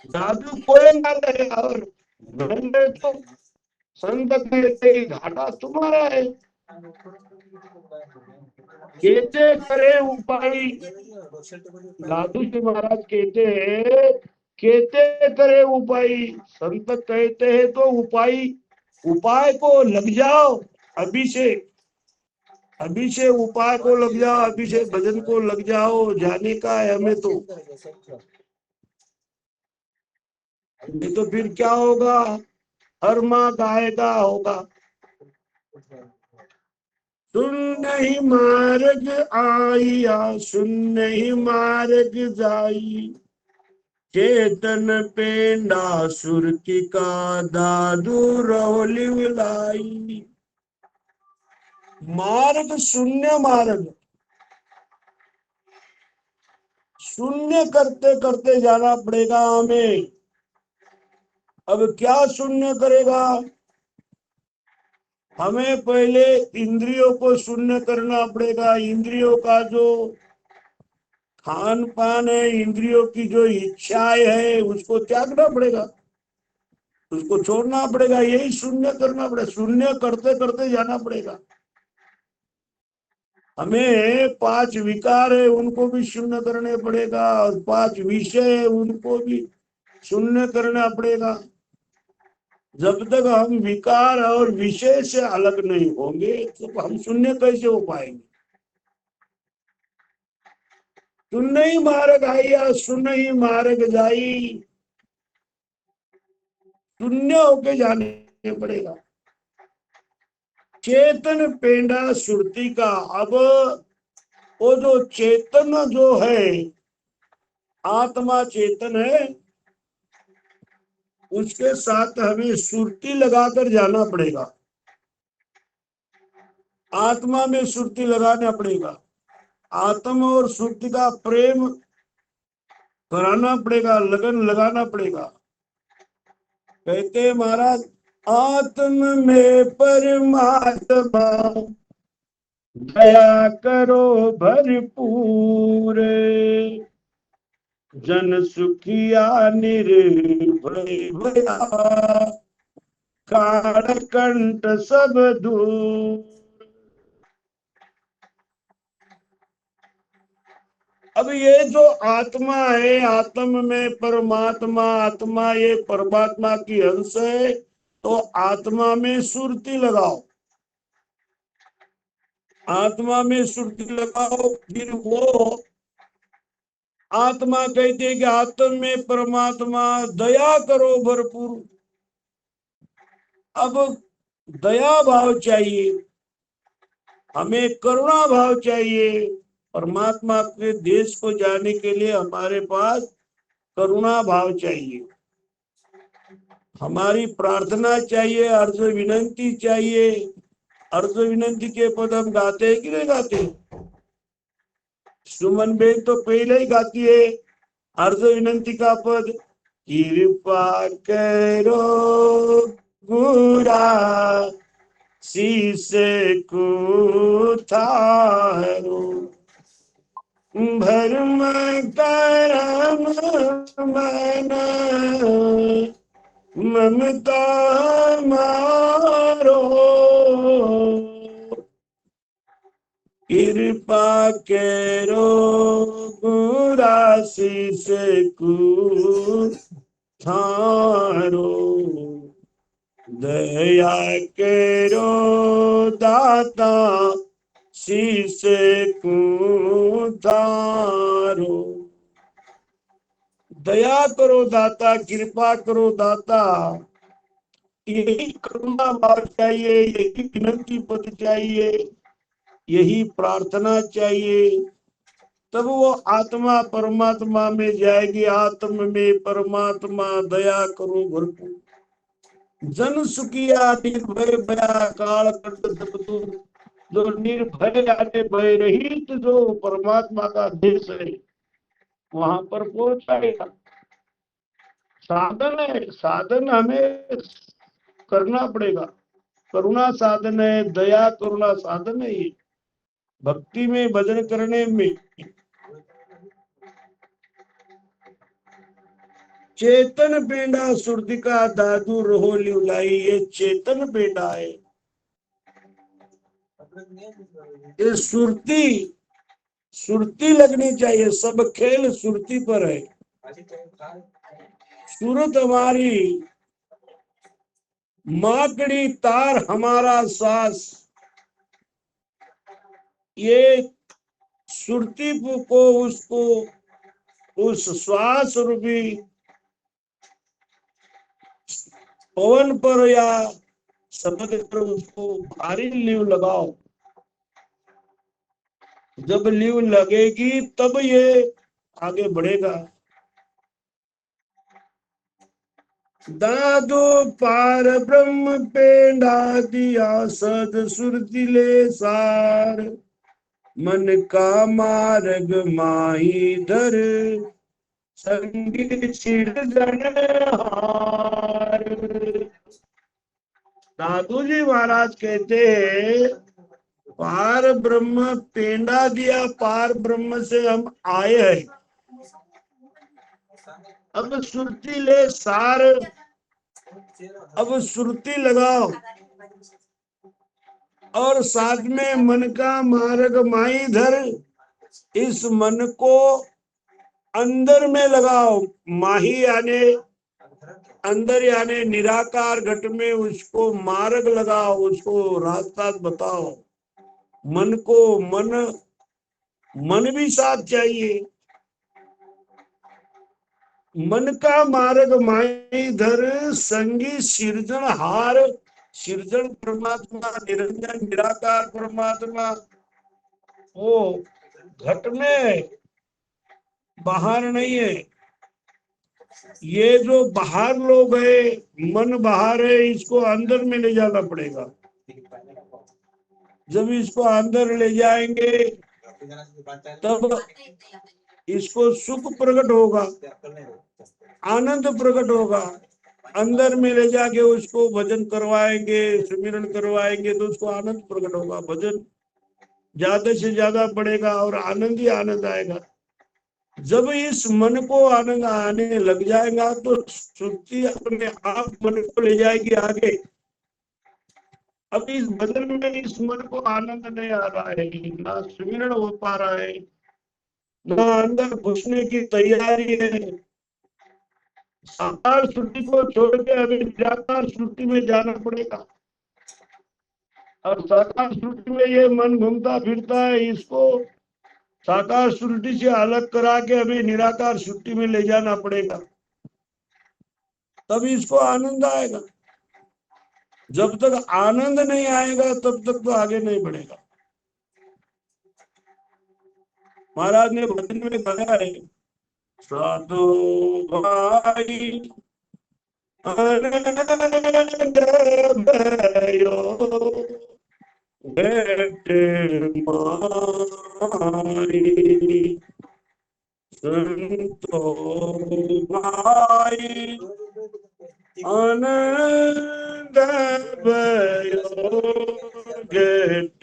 दादू कोई ना रहे और तो संत कहते घाटा तुम्हारा है। कहते करे उपाय, दादू जी महाराज कहते हैं, कहते करे उपाय, संत कहते हैं तो उपाय, उपाय को लग जाओ। अभी से, अभी से उपाय को लग जाओ, अभी से भजन को लग जाओ, जाने का है हमें तो। नहीं तो फिर क्या होगा, हर माँ गाएगा होगा। सुन नहीं मार्ग आइया, सुन नहीं मार्ग जाई, चेतन पेंडा सुरती का, दादू रोली लाई। मार्ग शून्य मार्ग, शून्य करते करते जाना पड़ेगा हमें। अब क्या शून्य करेगा, हमें पहले इंद्रियों को शून्य करना पड़ेगा। इंद्रियों का जो खान पान है, इंद्रियों की जो इच्छाएं है, उसको त्यागना पड़ेगा, उसको छोड़ना पड़ेगा, यही शून्य करना पड़ेगा। शून्य करते करते जाना पड़ेगा। हमें 5 विकार है, उनको भी शून्य करने पड़ेगा, और 5 विषय है, उनको भी शून्य करना पड़ेगा। जब तक हम विकार और विषय से अलग नहीं होंगे तो हम शून्य कैसे हो पाएंगे। शून्य ही मार्ग आया, शून्य ही मार्ग जाई, शून्य होके जाने पड़ेगा। चेतन पेंडा सुरती का। अब वो जो चेतन जो है, आत्मा चेतन है, उसके साथ हमें सुरती लगाकर जाना पड़ेगा। आत्मा में सुरती लगाना पड़ेगा, आत्मा और सुरती का प्रेम कराना पड़ेगा, लगन लगाना पड़ेगा। कहते महाराज, आत्म में परमात्मा दया करो भरपूर, जन सुखिया निर्भय भया, काल कंठ सब दूर। अब ये जो आत्मा है, आत्म में परमात्मा, आत्मा ये परमात्मा की अंश है, तो आत्मा में सुरती लगाओ, आत्मा में सुरती लगाओ। फिर वो आत्मा कहती है कि आत्म में परमात्मा दया करो भरपूर। अब दया भाव चाहिए, हमें करुणा भाव चाहिए। परमात्मा के देश को जाने के लिए हमारे पास करुणा भाव चाहिए, हमारी प्रार्थना चाहिए, अर्ज विनंती चाहिए। अर्ज विनंती के पद हम गाते हैं कि नहीं गाते? सुमन बेन तो पहले ही गाती है अर्ज विनंती का पद। कृपा करो गुरा शीश को थारो, भरम करम मन ममता मारो, कृपा करो गुरासी से थारो, दया करो दाता शीश थारो। दया करो दाता, कृपा करो दाता, यही करुणा भाव चाहिए, यही विनंती पद चाहिए, यही प्रार्थना चाहिए। तब वो आत्मा परमात्मा में जाएगी। आत्म में परमात्मा दया करो भरपूर, जन सुखिया निर्भय भया, काल कंठ सब दूर। जो निर्भय यानी भय रहित जो परमात्मा का देश है, वहां पर पहुंचाएगा। साधन है, साधन हमें करना पड़ेगा। करुणा साधन है, दया करुणा साधन है। ये भक्ति में, भजन करने में चेतन पेंडा सुरती का दादू रहो लिवलाई, ये चेतन पेंडा है। ये सुरती, सुरती लगनी चाहिए। सब खेल सुरती पर है। सूरत हमारी माकड़ी, तार हमारा श्वास, ये सुरती को उसको उस श्वास रूपी पवन पर या शब्द पर उसको भारी लीव लगाओ। जब लीव लगेगी तब ये आगे बढ़ेगा। दादो पार ब्रह्म पेंडा दिया सद सुरती ले सार, मन का मार्ग माही धर संगीत हार। दादू जी महाराज कहते हैं, पार ब्रह्म पेंडा दिया, पार ब्रह्म से हम आए हैं। अब सुरती ले सार, अब सुरती लगाओ और साथ में मन का मार्ग माई धर, इस मन को अंदर में लगाओ। माही यानी अंदर यानी निराकार घट में उसको मार्ग लगाओ, उसको रास्ता बताओ। मन को मन भी साथ चाहिए। मन का मार्ग माई धर संगी सिरजनहार, सिरजन परमात्मा, निरंजन निराकार परमात्मा वो घट में, बाहर नहीं है। ये जो बाहर लोग है, मन बाहर है, इसको अंदर में ले जाना पड़ेगा। जब इसको अंदर ले जाएंगे तब इसको सुख प्रकट होगा, आनंद प्रकट होगा। अंदर में ले जाके उसको भजन करवाएंगे, सुमिरन करवाएंगे तो उसको आनंद प्रकट होगा, भजन ज्यादा से ज्यादा बढ़ेगा और आनंद ही आनंद आएगा। जब इस मन को आनंद आने लग जाएगा तो श्रुति अपने आप मन को ले जाएगी आगे। अब इस भजन में इस मन को आनंद नहीं आ रहा है, ना सुमिरन हो पा रहा है, ना अंदर घुसने की तैयारी है। साकार श्रुति को छोड़ के अभी निराकार श्रुति में जाना पड़ेगा। और साकार श्रुति में ये मन घूमता फिरता है, इसको साकार श्रुति से अलग करा के अभी निराकार श्रुति में ले जाना पड़ेगा, तब इसको आनंद आएगा। जब तक आनंद नहीं आएगा तब तक तो आगे नहीं बढ़ेगा। महाराज ने भजन में कहा है, साधु भाई आनंद भयो भेट माई, संतो भाई आनंद भयो भेट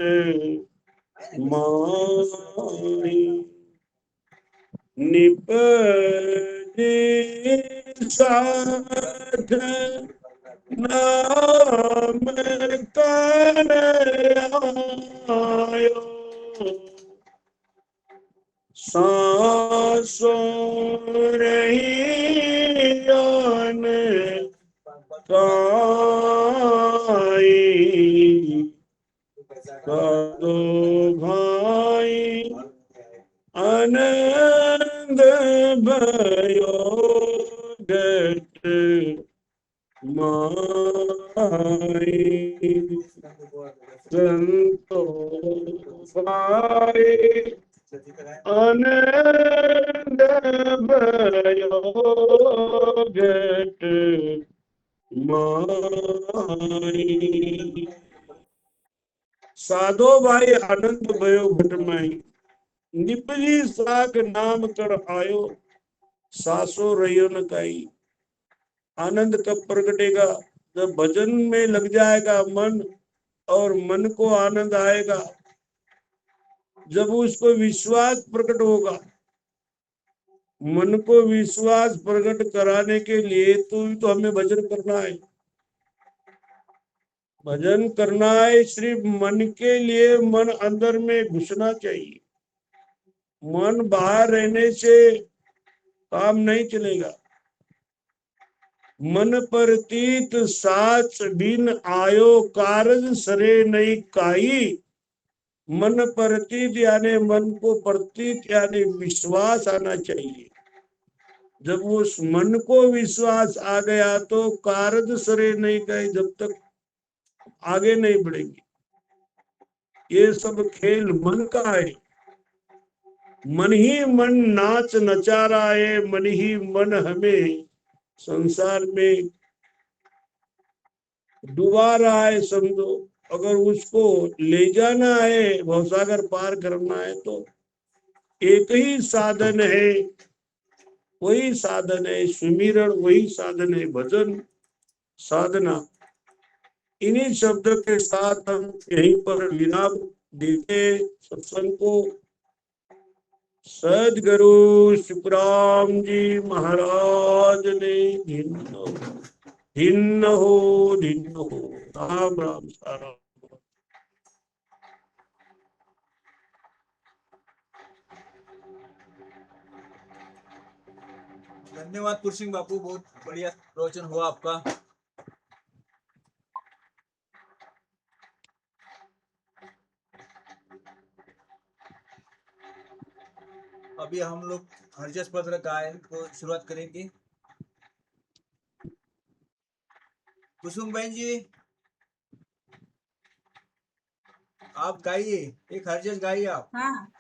माई, निपजे साध नाम कर आयो, सांसों रही जान काई, साधो भाई आनंद भयो घट माई, संतो भाई आनंद भयो घट माई, साधो भाई आनंद भयो घट माई, निपजी साख नाम कर आयो, सासो रहियो न काई। आनंद कब प्रगटेगा? जब भजन में लग जाएगा मन और मन को आनंद आएगा, जब उसको विश्वास प्रकट होगा। मन को विश्वास प्रकट कराने के लिए तो हमें भजन करना है। भजन करना है, सिर्फ मन के लिए मन अंदर में घुसना चाहिए। मन बाहर रहने से काम नहीं चलेगा। मन प्रतीत साच बिन आयो, कारज सरे नहीं काई। मन प्रतीत यानी मन को प्रतीत यानी विश्वास आना चाहिए। जब उस मन को विश्वास आ गया तो कारज सरे नहीं काई, जब तक आगे नहीं बढ़ेंगे। ये सब खेल मन का है। मन ही मन नाच नचा रहा है, मन ही मन हमें संसार में डुबा रहा है समझो। अगर उसको ले जाना है, भवसागर पार करना है तो एक ही साधन है, वही साधन है सुमिरन, वही साधन है भजन साधना। इन्हीं शब्द के साथ हम यहीं पर विराम देते सत्संग को। सदगुरु सुखराम जी महाराज ने धिन्न हो राम राम सारा। धन्यवाद पुरुषिंग बापू, बहुत बढ़िया प्रवचन हुआ आपका। अभी हम लोग हरजस पत्र गायन को शुरुआत करेंगे। कुसुम बहन जी, आप गाइए, एक हरजस गाइए आप। हाँ